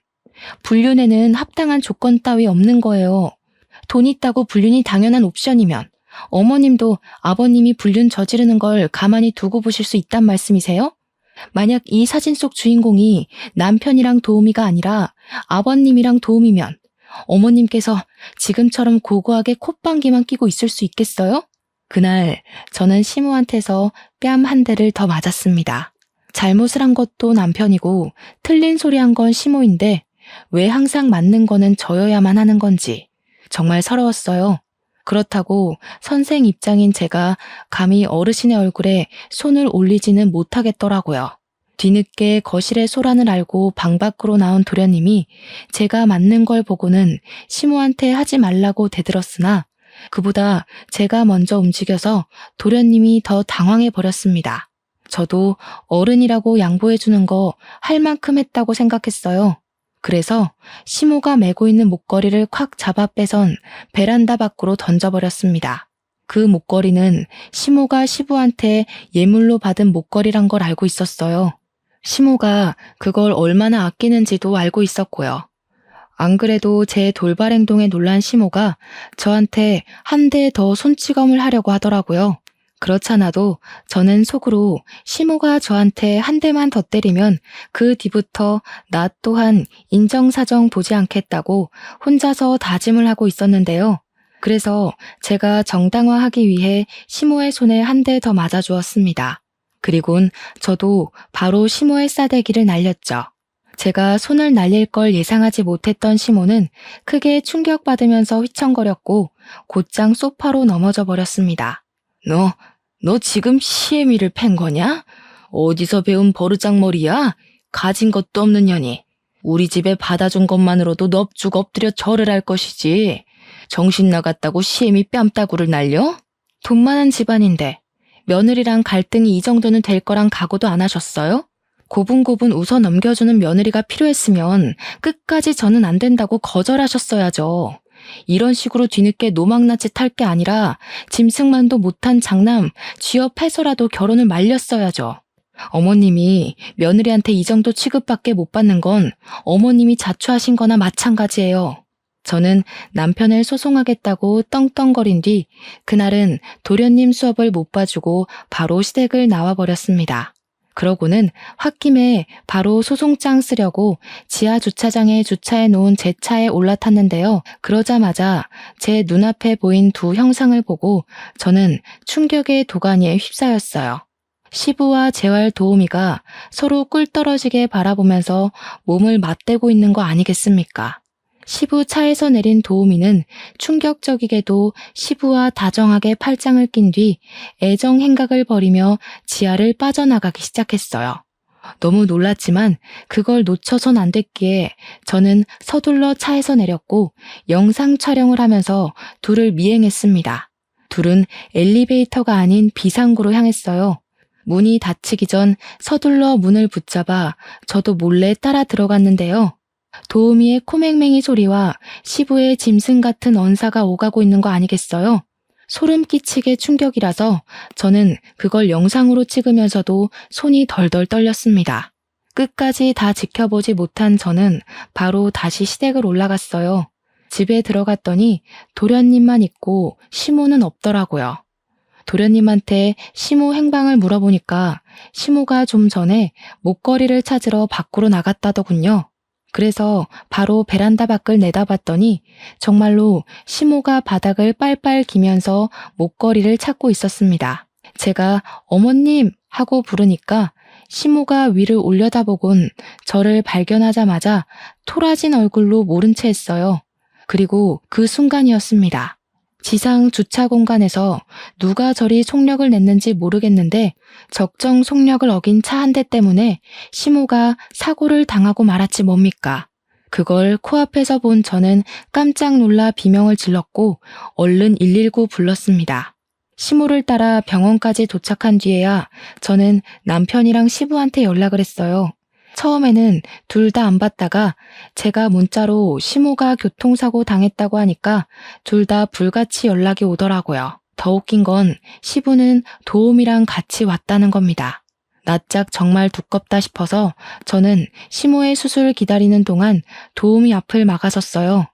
불륜에는 합당한 조건 따위 없는 거예요. 돈 있다고 불륜이 당연한 옵션이면 어머님도 아버님이 불륜 저지르는 걸 가만히 두고 보실 수 있단 말씀이세요? 만약 이 사진 속 주인공이 남편이랑 도우미가 아니라 아버님이랑 도우미면 어머님께서 지금처럼 고고하게 콧방귀만 끼고 있을 수 있겠어요? 그날 저는 시모한테서 뺨 한 대를 더 맞았습니다. 잘못을 한 것도 남편이고 틀린 소리 한 건 시모인데 왜 항상 맞는 거는 저여야만 하는 건지 정말 서러웠어요. 그렇다고 선생 입장인 제가 감히 어르신의 얼굴에 손을 올리지는 못하겠더라고요. 뒤늦게 거실에 소란을 알고 방 밖으로 나온 도련님이 제가 맞는 걸 보고는 시모한테 하지 말라고 대들었으나 그보다 제가 먼저 움직여서 도련님이 더 당황해 버렸습니다. 저도 어른이라고 양보해주는 거 할 만큼 했다고 생각했어요. 그래서 시모가 메고 있는 목걸이를 콱 잡아 빼선 베란다 밖으로 던져버렸습니다. 그 목걸이는 시모가 시부한테 예물로 받은 목걸이란 걸 알고 있었어요. 시모가 그걸 얼마나 아끼는지도 알고 있었고요. 안 그래도 제 돌발 행동에 놀란 시모가 저한테 한 대 더 손찌검을 하려고 하더라고요. 그렇잖아도 저는 속으로 시모가 저한테 한 대만 더 때리면 그 뒤부터 나 또한 인정사정 보지 않겠다고 혼자서 다짐을 하고 있었는데요. 그래서 제가 정당화하기 위해 시모의 손에 한 대 더 맞아주었습니다. 그리곤 저도 바로 시모의 싸대기를 날렸죠. 제가 손을 날릴 걸 예상하지 못했던 시모는 크게 충격받으면서 휘청거렸고 곧장 소파로 넘어져 버렸습니다. 너 지금 시애미를 팬 거냐? 어디서 배운 버르장머리야? 가진 것도 없는 년이. 우리 집에 받아준 것만으로도 넙죽 엎드려 절을 할 것이지. 정신 나갔다고 시애미 뺨따구를 날려? 돈 많은 집안인데 며느리랑 갈등이 이 정도는 될 거란 각오도 안 하셨어요? 고분고분 웃어 넘겨주는 며느리가 필요했으면 끝까지 저는 안 된다고 거절하셨어야죠. 이런 식으로 뒤늦게 노망나짓 할 게 아니라 짐승만도 못한 장남 쥐업해서라도 결혼을 말렸어야죠. 어머님이 며느리한테 이 정도 취급밖에 못 받는 건 어머님이 자초하신 거나 마찬가지예요. 저는 남편을 소송하겠다고 떵떵거린 뒤 그날은 도련님 수업을 못 봐주고 바로 시댁을 나와버렸습니다. 그러고는 홧김에 바로 소송장 쓰려고 지하 주차장에 주차해 놓은 제 차에 올라탔는데요. 그러자마자 제 눈앞에 보인 두 형상을 보고 저는 충격의 도가니에 휩싸였어요. 시부와 재활 도우미가 서로 꿀떨어지게 바라보면서 몸을 맞대고 있는 거 아니겠습니까? 시부 차에서 내린 도우미는 충격적이게도 시부와 다정하게 팔짱을 낀 뒤 애정 행각을 벌이며 지하를 빠져나가기 시작했어요. 너무 놀랐지만 그걸 놓쳐선 안 됐기에 저는 서둘러 차에서 내렸고 영상 촬영을 하면서 둘을 미행했습니다. 둘은 엘리베이터가 아닌 비상구로 향했어요. 문이 닫히기 전 서둘러 문을 붙잡아 저도 몰래 따라 들어갔는데요. 도우미의 코맹맹이 소리와 시부의 짐승 같은 언사가 오가고 있는 거 아니겠어요? 소름 끼치게 충격이라서 저는 그걸 영상으로 찍으면서도 손이 덜덜 떨렸습니다. 끝까지 다 지켜보지 못한 저는 바로 다시 시댁을 올라갔어요. 집에 들어갔더니 도련님만 있고 시모는 없더라고요. 도련님한테 시모 행방을 물어보니까 시모가 좀 전에 목걸이를 찾으러 밖으로 나갔다더군요. 그래서 바로 베란다 밖을 내다봤더니 정말로 시모가 바닥을 빨빨 기면서 목걸이를 찾고 있었습니다. 제가 어머님 하고 부르니까 시모가 위를 올려다보곤 저를 발견하자마자 토라진 얼굴로 모른 채 했어요. 그리고 그 순간이었습니다. 지상 주차 공간에서 누가 저리 속력을 냈는지 모르겠는데 적정 속력을 어긴 차 한 대 때문에 시모가 사고를 당하고 말았지 뭡니까. 그걸 코앞에서 본 저는 깜짝 놀라 비명을 질렀고 얼른 119 불렀습니다. 시모를 따라 병원까지 도착한 뒤에야 저는 남편이랑 시부한테 연락을 했어요. 처음에는 둘 다 안 받다가 제가 문자로 시모가 교통사고 당했다고 하니까 둘 다 불같이 연락이 오더라고요. 더 웃긴 건 시부는 도우미랑 같이 왔다는 겁니다. 낯짝 정말 두껍다 싶어서 저는 시모의 수술 기다리는 동안 도우미 앞을 막아섰어요.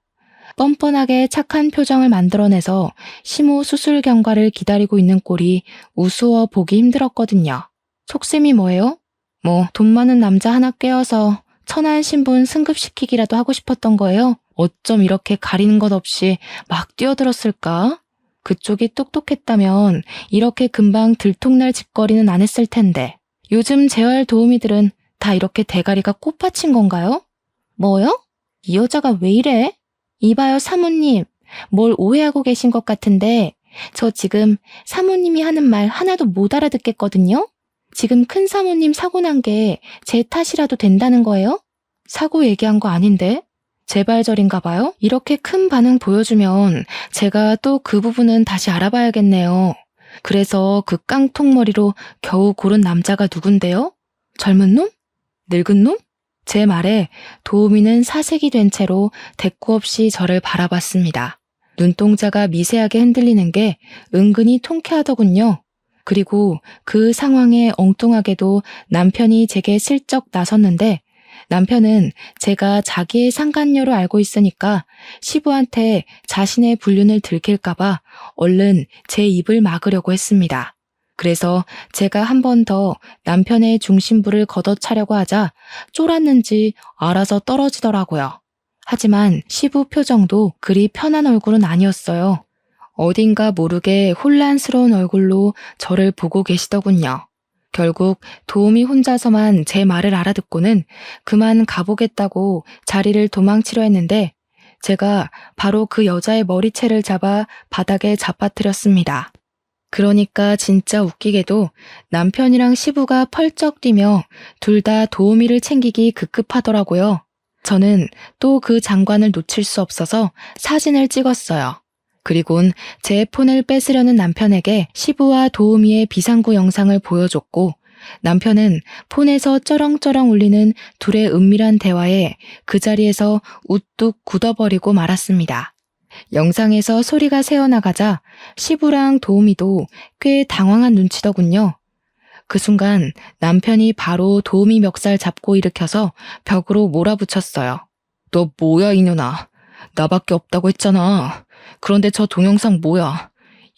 뻔뻔하게 착한 표정을 만들어내서 시모 수술 경과를 기다리고 있는 꼴이 우스워 보기 힘들었거든요. 속셈이 뭐예요? 뭐 돈 많은 남자 하나 꿰어서 천한 신분 승급시키기라도 하고 싶었던 거예요? 어쩜 이렇게 가리는 것 없이 막 뛰어들었을까? 그쪽이 똑똑했다면 이렇게 금방 들통날 짓거리는 안 했을 텐데. 요즘 재활 도우미들은 다 이렇게 대가리가 꽃받친 건가요? 뭐요? 이 여자가 왜 이래? 이봐요, 사모님. 뭘 오해하고 계신 것 같은데 저 지금 사모님이 하는 말 하나도 못 알아듣겠거든요? 지금 큰 사모님 사고 난 게 제 탓이라도 된다는 거예요? 사고 얘기한 거 아닌데? 재발절인가 봐요? 이렇게 큰 반응 보여주면 제가 또 그 부분은 다시 알아봐야겠네요. 그래서 그 깡통머리로 겨우 고른 남자가 누군데요? 젊은 놈? 늙은 놈? 제 말에 도우미는 사색이 된 채로 대꾸 없이 저를 바라봤습니다. 눈동자가 미세하게 흔들리는 게 은근히 통쾌하더군요. 그리고 그 상황에 엉뚱하게도 남편이 제게 슬쩍 나섰는데 남편은 제가 자기의 상간녀로 알고 있으니까 시부한테 자신의 불륜을 들킬까봐 얼른 제 입을 막으려고 했습니다. 그래서 제가 한 번 더 남편의 중심부를 걷어차려고 하자 쫄았는지 알아서 떨어지더라고요. 하지만 시부 표정도 그리 편한 얼굴은 아니었어요. 어딘가 모르게 혼란스러운 얼굴로 저를 보고 계시더군요. 결국 도우미 혼자서만 제 말을 알아듣고는 그만 가보겠다고 자리를 도망치려 했는데 제가 바로 그 여자의 머리채를 잡아 바닥에 잡아뜨렸습니다. 그러니까 진짜 웃기게도 남편이랑 시부가 펄쩍 뛰며 둘 다 도우미를 챙기기 급급하더라고요. 저는 또 그 장관을 놓칠 수 없어서 사진을 찍었어요. 그리곤 제 폰을 뺏으려는 남편에게 시부와 도우미의 비상구 영상을 보여줬고 남편은 폰에서 쩌렁쩌렁 울리는 둘의 은밀한 대화에 그 자리에서 우뚝 굳어버리고 말았습니다. 영상에서 소리가 새어나가자 시부랑 도우미도 꽤 당황한 눈치더군요. 그 순간 남편이 바로 도우미 멱살 잡고 일으켜서 벽으로 몰아붙였어요. 너 뭐야 이년아. 나밖에 없다고 했잖아. 그런데 저 동영상 뭐야?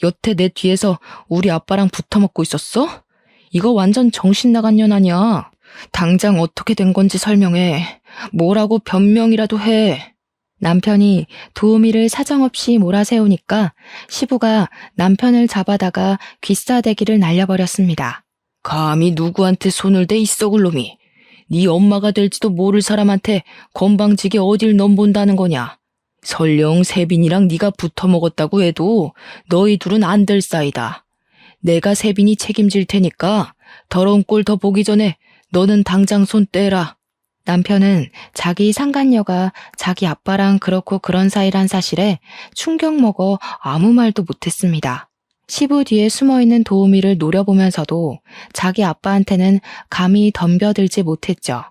여태 내 뒤에서 우리 아빠랑 붙어먹고 있었어? 이거 완전 정신 나간 년 아니야. 당장 어떻게 된 건지 설명해. 뭐라고 변명이라도 해. 남편이 도우미를 사정없이 몰아세우니까 시부가 남편을 잡아다가 귀싸대기를 날려버렸습니다. 감히 누구한테 손을 대 이 썩을 놈이. 네 엄마가 될지도 모를 사람한테 건방지게 어딜 넘본다는 거냐. 설령 세빈이랑 네가 붙어먹었다고 해도 너희 둘은 안 될 사이다. 내가 세빈이 책임질 테니까 더러운 꼴 더 보기 전에 너는 당장 손 떼라. 남편은 자기 상간녀가 자기 아빠랑 그렇고 그런 사이란 사실에 충격 먹어 아무 말도 못했습니다. 시부 뒤에 숨어있는 도우미를 노려보면서도 자기 아빠한테는 감히 덤벼들지 못했죠.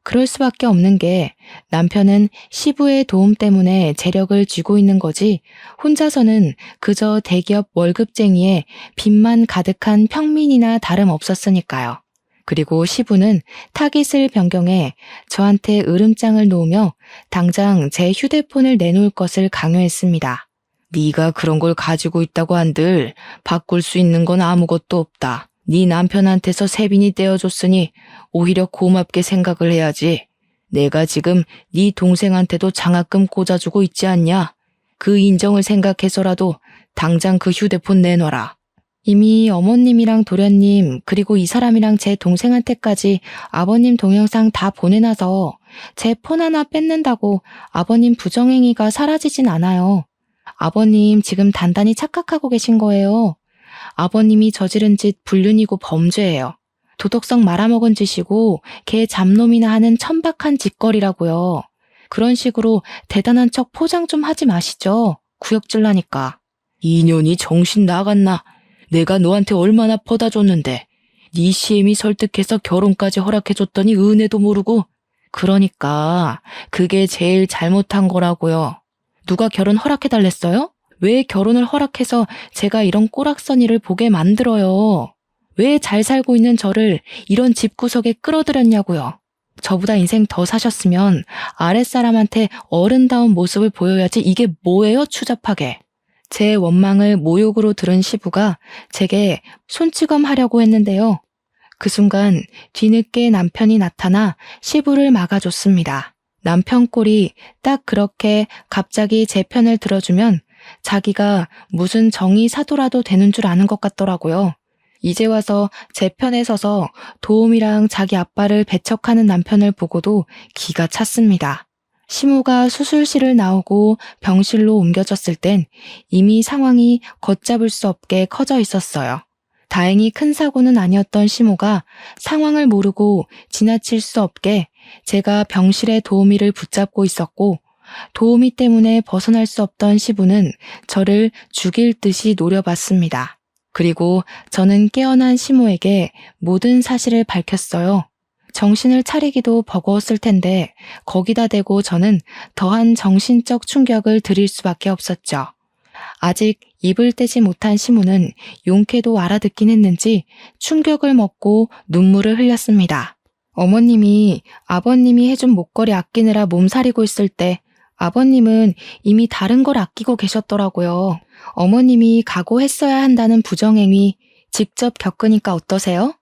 그럴 수밖에 없는 게 남편은 시부의 도움 때문에 재력을 쥐고 있는 거지 혼자서는 그저 대기업 월급쟁이에 빚만 가득한 평민이나 다름없었으니까요. 그리고 시부는 타깃을 변경해 저한테 으름장을 놓으며 당장 제 휴대폰을 내놓을 것을 강요했습니다. 네가 그런 걸 가지고 있다고 한들 바꿀 수 있는 건 아무것도 없다. 네 남편한테서 세빈이 떼어줬으니 오히려 고맙게 생각을 해야지. 내가 지금 네 동생한테도 장학금 꽂아주고 있지 않냐? 그 인정을 생각해서라도 당장 그 휴대폰 내놔라. 이미 어머님이랑 도련님 그리고 이 사람이랑 제 동생한테까지 아버님 동영상 다 보내놔서 제 폰 하나 뺏는다고 아버님 부정행위가 사라지진 않아요. 아버님 지금 단단히 착각하고 계신 거예요. 아버님이 저지른 짓 불륜이고 범죄예요. 도덕성 말아먹은 짓이고 개 잡놈이나 하는 천박한 짓거리라고요. 그런 식으로 대단한 척 포장 좀 하지 마시죠. 구역질라니까. 이년이 정신 나갔나. 내가 너한테 얼마나 퍼다 줬는데 네 시엠이 설득해서 결혼까지 허락해줬더니 은혜도 모르고. 그러니까 그게 제일 잘못한 거라고요. 누가 결혼 허락해달랬어요? 왜 결혼을 허락해서 제가 이런 꼬락서니를 보게 만들어요? 왜 잘 살고 있는 저를 이런 집구석에 끌어들였냐고요. 저보다 인생 더 사셨으면 아랫사람한테 어른다운 모습을 보여야지 이게 뭐예요, 추잡하게. 제 원망을 모욕으로 들은 시부가 제게 손찌검하려고 했는데요. 그 순간 뒤늦게 남편이 나타나 시부를 막아줬습니다. 남편 꼴이 딱 그렇게 갑자기 제 편을 들어주면 자기가 무슨 정의 사도라도 되는 줄 아는 것 같더라고요. 이제 와서 제 편에 서서 도움이랑 자기 아빠를 배척하는 남편을 보고도 기가 찼습니다. 시모가 수술실을 나오고 병실로 옮겨졌을 땐 이미 상황이 걷잡을 수 없게 커져 있었어요. 다행히 큰 사고는 아니었던 시모가 상황을 모르고 지나칠 수 없게 제가 병실의 도우미를 붙잡고 있었고, 도우미 때문에 벗어날 수 없던 시부는 저를 죽일 듯이 노려봤습니다. 그리고 저는 깨어난 시모에게 모든 사실을 밝혔어요. 정신을 차리기도 버거웠을 텐데 거기다 대고 저는 더한 정신적 충격을 드릴 수밖에 없었죠. 아직 입을 떼지 못한 시모는 용케도 알아듣긴 했는지 충격을 먹고 눈물을 흘렸습니다. 어머님이 아버님이 해준 목걸이 아끼느라 몸살이고 있을 때 아버님은 이미 다른 걸 아끼고 계셨더라고요. 어머님이 각오했어야 한다는 부정행위 직접 겪으니까 어떠세요?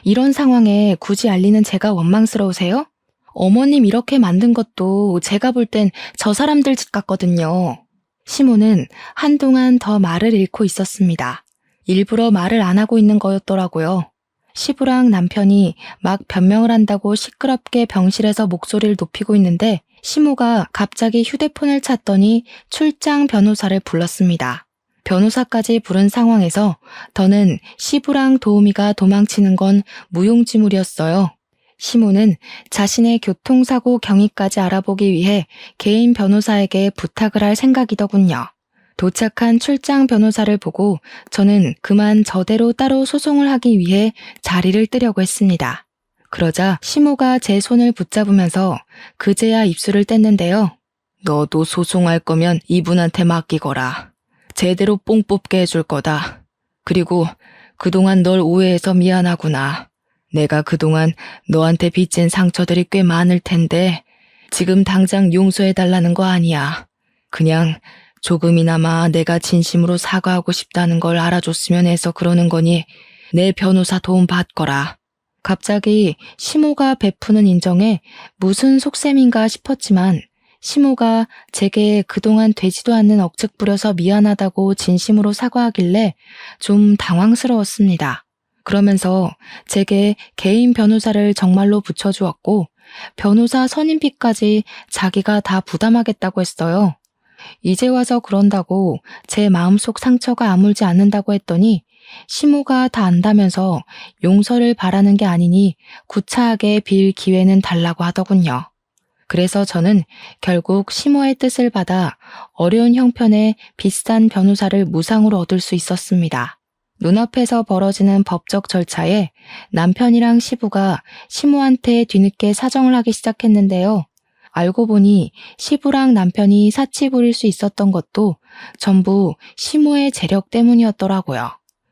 이런 상황에 굳이 알리는 제가 원망스러우세요? 어머님 이렇게 만든 것도 제가 볼 땐 저 사람들 짓 같거든요. 시모는 한동안 더 말을 잃고 있었습니다. 일부러 말을 안 하고 있는 거였더라고요. 시부랑 남편이 막 변명을 한다고 시끄럽게 병실에서 목소리를 높이고 있는데 시모가 갑자기 휴대폰을 찾더니 출장 변호사를 불렀습니다. 변호사까지 부른 상황에서 더는 시부랑 도우미가 도망치는 건 무용지물이었어요. 시모는 자신의 교통사고 경위까지 알아보기 위해 개인 변호사에게 부탁을 할 생각이더군요. 도착한 출장 변호사를 보고 저는 그만 저대로 따로 소송을 하기 위해 자리를 뜨려고 했습니다. 그러자 시모가 제 손을 붙잡으면서 그제야 입술을 뗐는데요. 너도 소송할 거면 이분한테 맡기거라. 제대로 뽕 뽑게 해줄 거다. 그리고 그동안 널 오해해서 미안하구나. 내가 그동안 너한테 빚진 상처들이 꽤 많을 텐데 지금 당장 용서해달라는 거 아니야. 그냥 조금이나마 내가 진심으로 사과하고 싶다는 걸 알아줬으면 해서 그러는 거니 내 변호사 도움 받거라. 갑자기 시모가 베푸는 인정에 무슨 속셈인가 싶었지만 시모가 제게 그동안 되지도 않는 억측 부려서 미안하다고 진심으로 사과하길래 좀 당황스러웠습니다. 그러면서 제게 개인 변호사를 정말로 붙여주었고 변호사 선임비까지 자기가 다 부담하겠다고 했어요. 이제 와서 그런다고 제 마음속 상처가 아물지 않는다고 했더니 시모가 다 안다면서 용서를 바라는 게 아니니 구차하게 빌 기회는 달라고 하더군요. 그래서 저는 결국 시모의 뜻을 받아 어려운 형편의 비싼 변호사를 무상으로 얻을 수 있었습니다. 눈앞에서 벌어지는 법적 절차에 남편이랑 시부가 시모한테 뒤늦게 사정을 하기 시작했는데요. 알고 보니 시부랑 남편이 사치 부릴 수 있었던 것도 전부 시모의 재력 때문이었더라고요.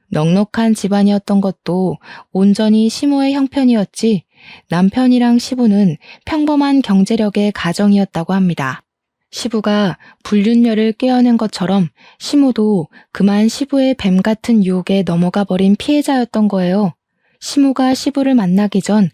넉넉한 집안이었던 것도 온전히 시모의 형편이었지 남편이랑 시부는 평범한 경제력의 가정이었다고 합니다. 시부가 불륜녀를 깨어낸 것처럼 시모도 그만 시부의 뱀 같은 유혹에 넘어가 버린 피해자였던 거예요. 시모가 시부를 만나기 전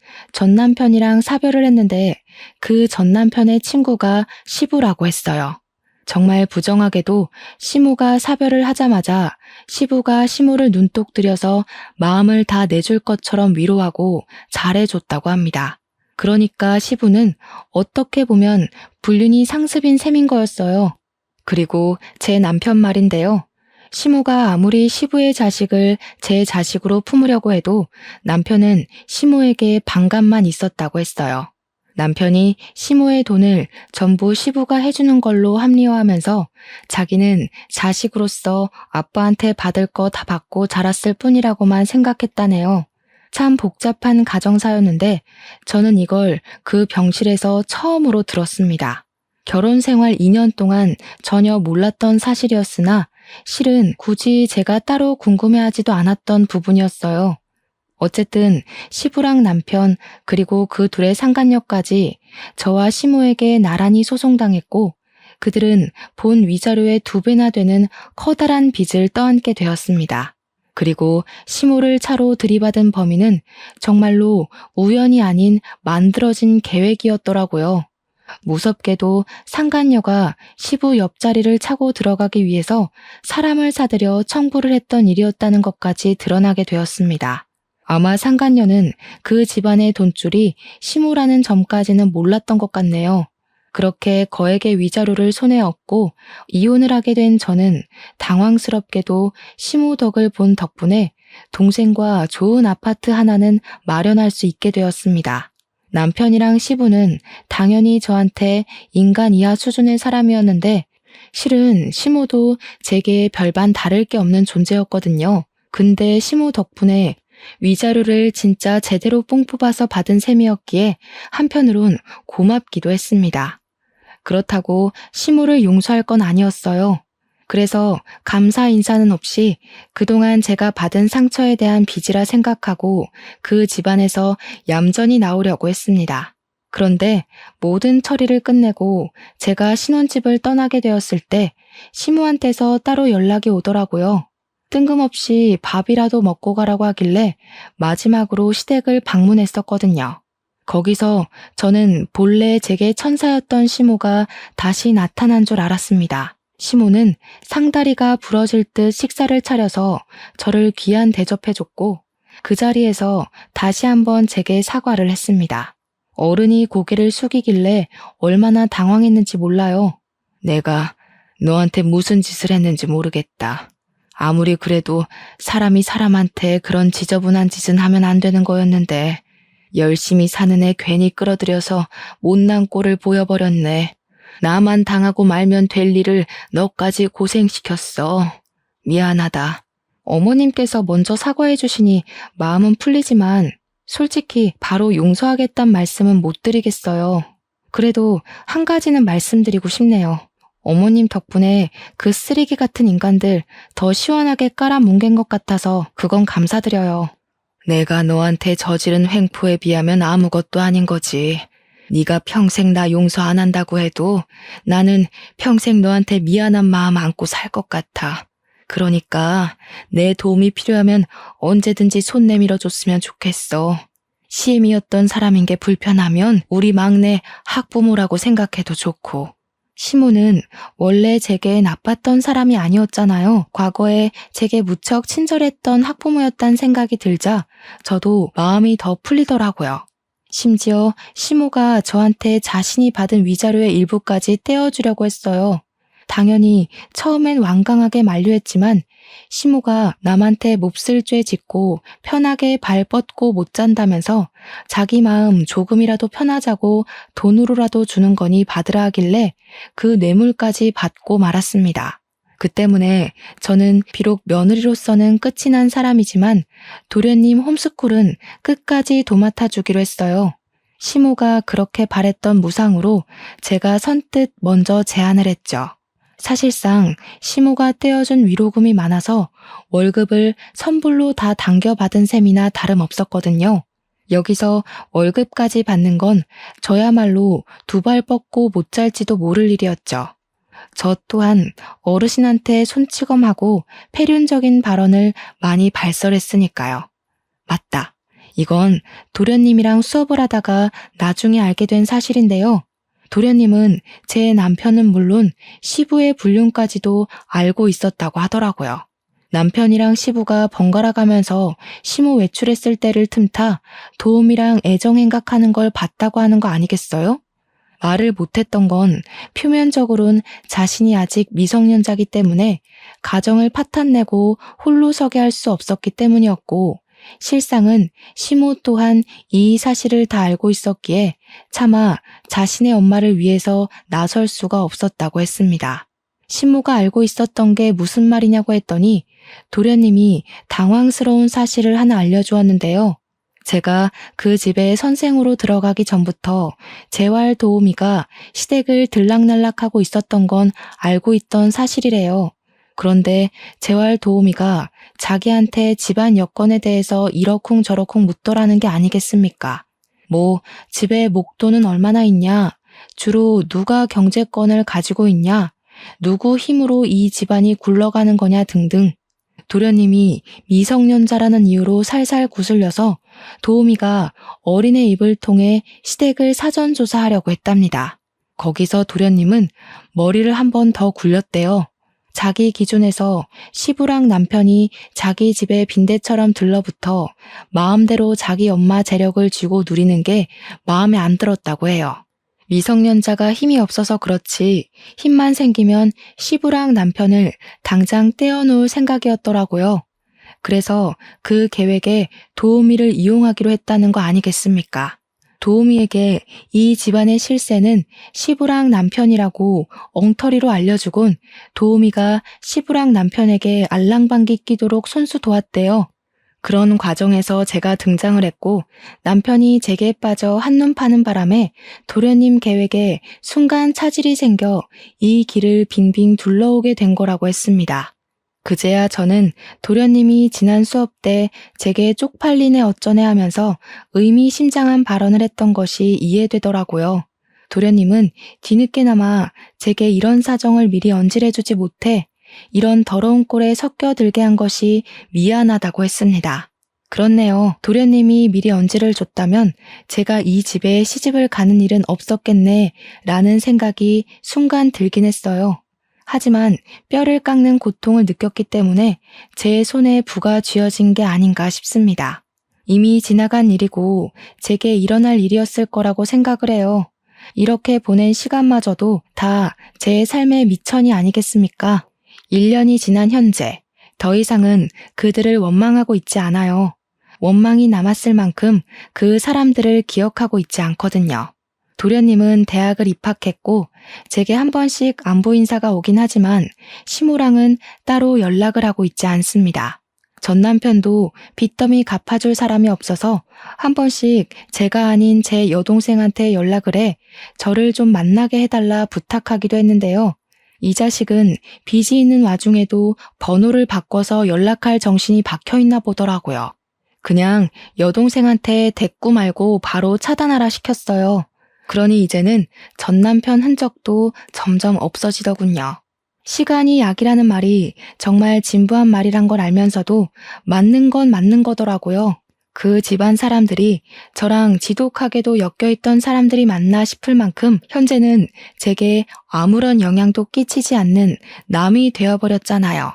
남편이랑 사별을 했는데 그 전 남편의 친구가 시부라고 했어요. 정말 부정하게도 시모가 사별을 하자마자 시부가 시모를 눈독 들여서 마음을 다 내줄 것처럼 위로하고 잘해줬다고 합니다. 그러니까 시부는 어떻게 보면 불륜이 상습인 셈인 거였어요. 그리고 제 남편 말인데요. 시모가 아무리 시부의 자식을 제 자식으로 품으려고 해도 남편은 시모에게 반감만 있었다고 했어요. 남편이 시모의 돈을 전부 시부가 해주는 걸로 합리화하면서 자기는 자식으로서 아빠한테 받을 거 다 받고 자랐을 뿐이라고만 생각했다네요. 참 복잡한 가정사였는데 저는 이걸 그 병실에서 처음으로 들었습니다. 결혼 생활 2년 동안 전혀 몰랐던 사실이었으나 실은 굳이 제가 따로 궁금해하지도 않았던 부분이었어요. 어쨌든 시부랑 남편 그리고 그 둘의 상간녀까지 저와 시모에게 나란히 소송당했고 그들은 본 위자료의 2배나 되는 커다란 빚을 떠안게 되었습니다. 그리고 시모를 차로 들이받은 범인은 정말로 우연이 아닌 만들어진 계획이었더라고요. 무섭게도 상간녀가 시부 옆자리를 차고 들어가기 위해서 사람을 사들여 청부를 했던 일이었다는 것까지 드러나게 되었습니다. 아마 상간녀는 그 집안의 돈줄이 시모라는 점까지는 몰랐던 것 같네요. 그렇게 거액의 위자료를 손에 얻고 이혼을 하게 된 저는 당황스럽게도 시모 덕을 본 덕분에 동생과 좋은 아파트 하나는 마련할 수 있게 되었습니다. 남편이랑 시부는 당연히 저한테 인간 이하 수준의 사람이었는데 실은 시모도 제게 별반 다를 게 없는 존재였거든요. 근데 시모 덕분에 위자료를 진짜 제대로 뽕 뽑아서 받은 셈이었기에 한편으론 고맙기도 했습니다. 그렇다고 시모를 용서할 건 아니었어요. 그래서 감사 인사는 없이 그동안 제가 받은 상처에 대한 빚이라 생각하고 그 집안에서 얌전히 나오려고 했습니다. 그런데 모든 처리를 끝내고 제가 신혼집을 떠나게 되었을 때 시모한테서 따로 연락이 오더라고요. 뜬금없이 밥이라도 먹고 가라고 하길래 마지막으로 시댁을 방문했었거든요. 거기서 저는 본래 제게 천사였던 시모가 다시 나타난 줄 알았습니다. 시모는 상다리가 부러질 듯 식사를 차려서 저를 귀한 대접해줬고 그 자리에서 다시 한번 제게 사과를 했습니다. 어른이 고개를 숙이길래 얼마나 당황했는지 몰라요. 내가 너한테 무슨 짓을 했는지 모르겠다. 아무리 그래도 사람이 사람한테 그런 지저분한 짓은 하면 안 되는 거였는데 열심히 사는 애 괜히 끌어들여서 못난 꼴을 보여버렸네. 나만 당하고 말면 될 일을 너까지 고생시켰어. 미안하다. 어머님께서 먼저 사과해 주시니 마음은 풀리지만 솔직히 바로 용서하겠단 말씀은 못 드리겠어요. 그래도 한 가지는 말씀드리고 싶네요. 어머님 덕분에 그 쓰레기 같은 인간들 더 시원하게 깔아뭉갠 것 같아서 그건 감사드려요. 내가 너한테 저지른 횡포에 비하면 아무것도 아닌 거지. 네가 평생 나 용서 안 한다고 해도 나는 평생 너한테 미안한 마음 안고 살 것 같아. 그러니까 내 도움이 필요하면 언제든지 손 내밀어 줬으면 좋겠어. 시엠이었던 사람인 게 불편하면 우리 막내 학부모라고 생각해도 좋고. 시모는 원래 제게 나빴던 사람이 아니었잖아요. 과거에 제게 무척 친절했던 학부모였단 생각이 들자 저도 마음이 더 풀리더라고요. 심지어 시모가 저한테 자신이 받은 위자료의 일부까지 떼어주려고 했어요. 당연히 처음엔 완강하게 만류했지만 시모가 남한테 몹쓸 죄 짓고 편하게 발 뻗고 못 잔다면서 자기 마음 조금이라도 편하자고 돈으로라도 주는 거니 받으라 하길래 그 뇌물까지 받고 말았습니다. 그 때문에 저는 비록 며느리로서는 끝이 난 사람이지만 도련님 홈스쿨은 끝까지 도맡아 주기로 했어요. 시모가 그렇게 바랬던 무상으로 제가 선뜻 먼저 제안을 했죠. 사실상 시모가 떼어준 위로금이 많아서 월급을 선불로 다 당겨받은 셈이나 다름없었거든요. 여기서 월급까지 받는 건 저야말로 2발 뻗고 못 잘지도 모를 일이었죠. 저 또한 어르신한테 손찌검하고 폐륜적인 발언을 많이 발설했으니까요. 맞다. 이건 도련님이랑 수업을 하다가 나중에 알게 된 사실인데요. 도련님은 제 남편은 물론 시부의 불륜까지도 알고 있었다고 하더라고요. 남편이랑 시부가 번갈아 가면서 시모 외출했을 때를 틈타 도움이랑 애정행각하는 걸 봤다고 하는 거 아니겠어요? 말을 못했던 건 표면적으론 자신이 아직 미성년자기 때문에 가정을 파탄내고 홀로 서게 할 수 없었기 때문이었고 실상은 시모 또한 이 사실을 다 알고 있었기에 차마 자신의 엄마를 위해서 나설 수가 없었다고 했습니다. 시모가 알고 있었던 게 무슨 말이냐고 했더니 도련님이 당황스러운 사실을 하나 알려주었는데요. 제가 그 집에 선생으로 들어가기 전부터 재활 도우미가 시댁을 들락날락하고 있었던 건 알고 있던 사실이래요. 그런데 재활 도우미가 자기한테 집안 여건에 대해서 이러쿵저러쿵 묻더라는 게 아니겠습니까? 뭐 집에 목돈은 얼마나 있냐? 주로 누가 경제권을 가지고 있냐? 누구 힘으로 이 집안이 굴러가는 거냐 등등. 도련님이 미성년자라는 이유로 살살 구슬려서 도우미가 어린애 입을 통해 시댁을 사전조사하려고 했답니다. 거기서 도련님은 머리를 한 번 더 굴렸대요. 자기 기준에서 시부랑 남편이 자기 집에 빈대처럼 들러붙어 마음대로 자기 엄마 재력을 쥐고 누리는 게 마음에 안 들었다고 해요. 미성년자가 힘이 없어서 그렇지 힘만 생기면 시부랑 남편을 당장 떼어놓을 생각이었더라고요. 그래서 그 계획에 도우미를 이용하기로 했다는 거 아니겠습니까? 도우미에게 이 집안의 실세는 시부랑 남편이라고 엉터리로 알려주곤 도우미가 시부랑 남편에게 알랑방귀 끼도록 손수 도왔대요. 그런 과정에서 제가 등장을 했고 남편이 제게 빠져 한눈 파는 바람에 도련님 계획에 순간 차질이 생겨 이 길을 빙빙 둘러오게 된 거라고 했습니다. 그제야 저는 도련님이 지난 수업 때 제게 쪽팔리네 어쩌네 하면서 의미심장한 발언을 했던 것이 이해되더라고요. 도련님은 뒤늦게나마 제게 이런 사정을 미리 언질해주지 못해 이런 더러운 꼴에 섞여들게 한 것이 미안하다고 했습니다. 그렇네요. 도련님이 미리 언질을 줬다면 제가 이 집에 시집을 가는 일은 없었겠네 라는 생각이 순간 들긴 했어요. 하지만 뼈를 깎는 고통을 느꼈기 때문에 제 손에 부가 쥐어진 게 아닌가 싶습니다. 이미 지나간 일이고 제게 일어날 일이었을 거라고 생각을 해요. 이렇게 보낸 시간마저도 다 제 삶의 미천이 아니겠습니까? 1년이 지난 현재, 더 이상은 그들을 원망하고 있지 않아요. 원망이 남았을 만큼 그 사람들을 기억하고 있지 않거든요. 도련님은 대학을 입학했고 제게 한 번씩 안부 인사가 오긴 하지만 시모랑은 따로 연락을 하고 있지 않습니다. 전 남편도 빚더미 갚아줄 사람이 없어서 한 번씩 제가 아닌 제 여동생한테 연락을 해 저를 좀 만나게 해달라 부탁하기도 했는데요. 이 자식은 빚이 있는 와중에도 번호를 바꿔서 연락할 정신이 박혀있나 보더라고요. 그냥 여동생한테 대꾸 말고 바로 차단하라 시켰어요. 그러니 이제는 전 남편 흔적도 점점 없어지더군요. 시간이 약이라는 말이 정말 진부한 말이란 걸 알면서도 맞는 건 맞는 거더라고요. 그 집안 사람들이 저랑 지독하게도 엮여있던 사람들이 맞나 싶을 만큼 현재는 제게 아무런 영향도 끼치지 않는 남이 되어버렸잖아요.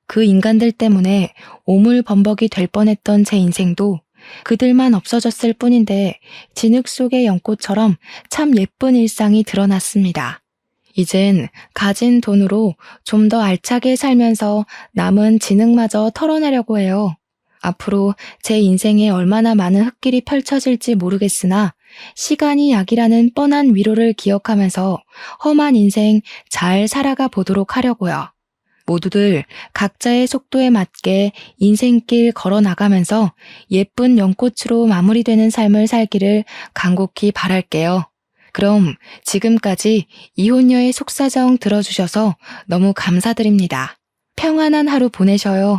그 인간들 때문에 오물범벅이 될 뻔했던 제 인생도 그들만 없어졌을 뿐인데 진흙 속의 연꽃처럼 참 예쁜 일상이 드러났습니다. 이젠 가진 돈으로 좀 더 알차게 살면서 남은 진흙마저 털어내려고 해요. 앞으로 제 인생에 얼마나 많은 흙길이 펼쳐질지 모르겠으나 시간이 약이라는 뻔한 위로를 기억하면서 험한 인생 잘 살아가 보도록 하려고요. 모두들 각자의 속도에 맞게 인생길 걸어 나가면서 예쁜 연꽃으로 마무리되는 삶을 살기를 간곡히 바랄게요. 그럼 지금까지 이혼녀의 속사정 들어주셔서 너무 감사드립니다. 평안한 하루 보내셔요.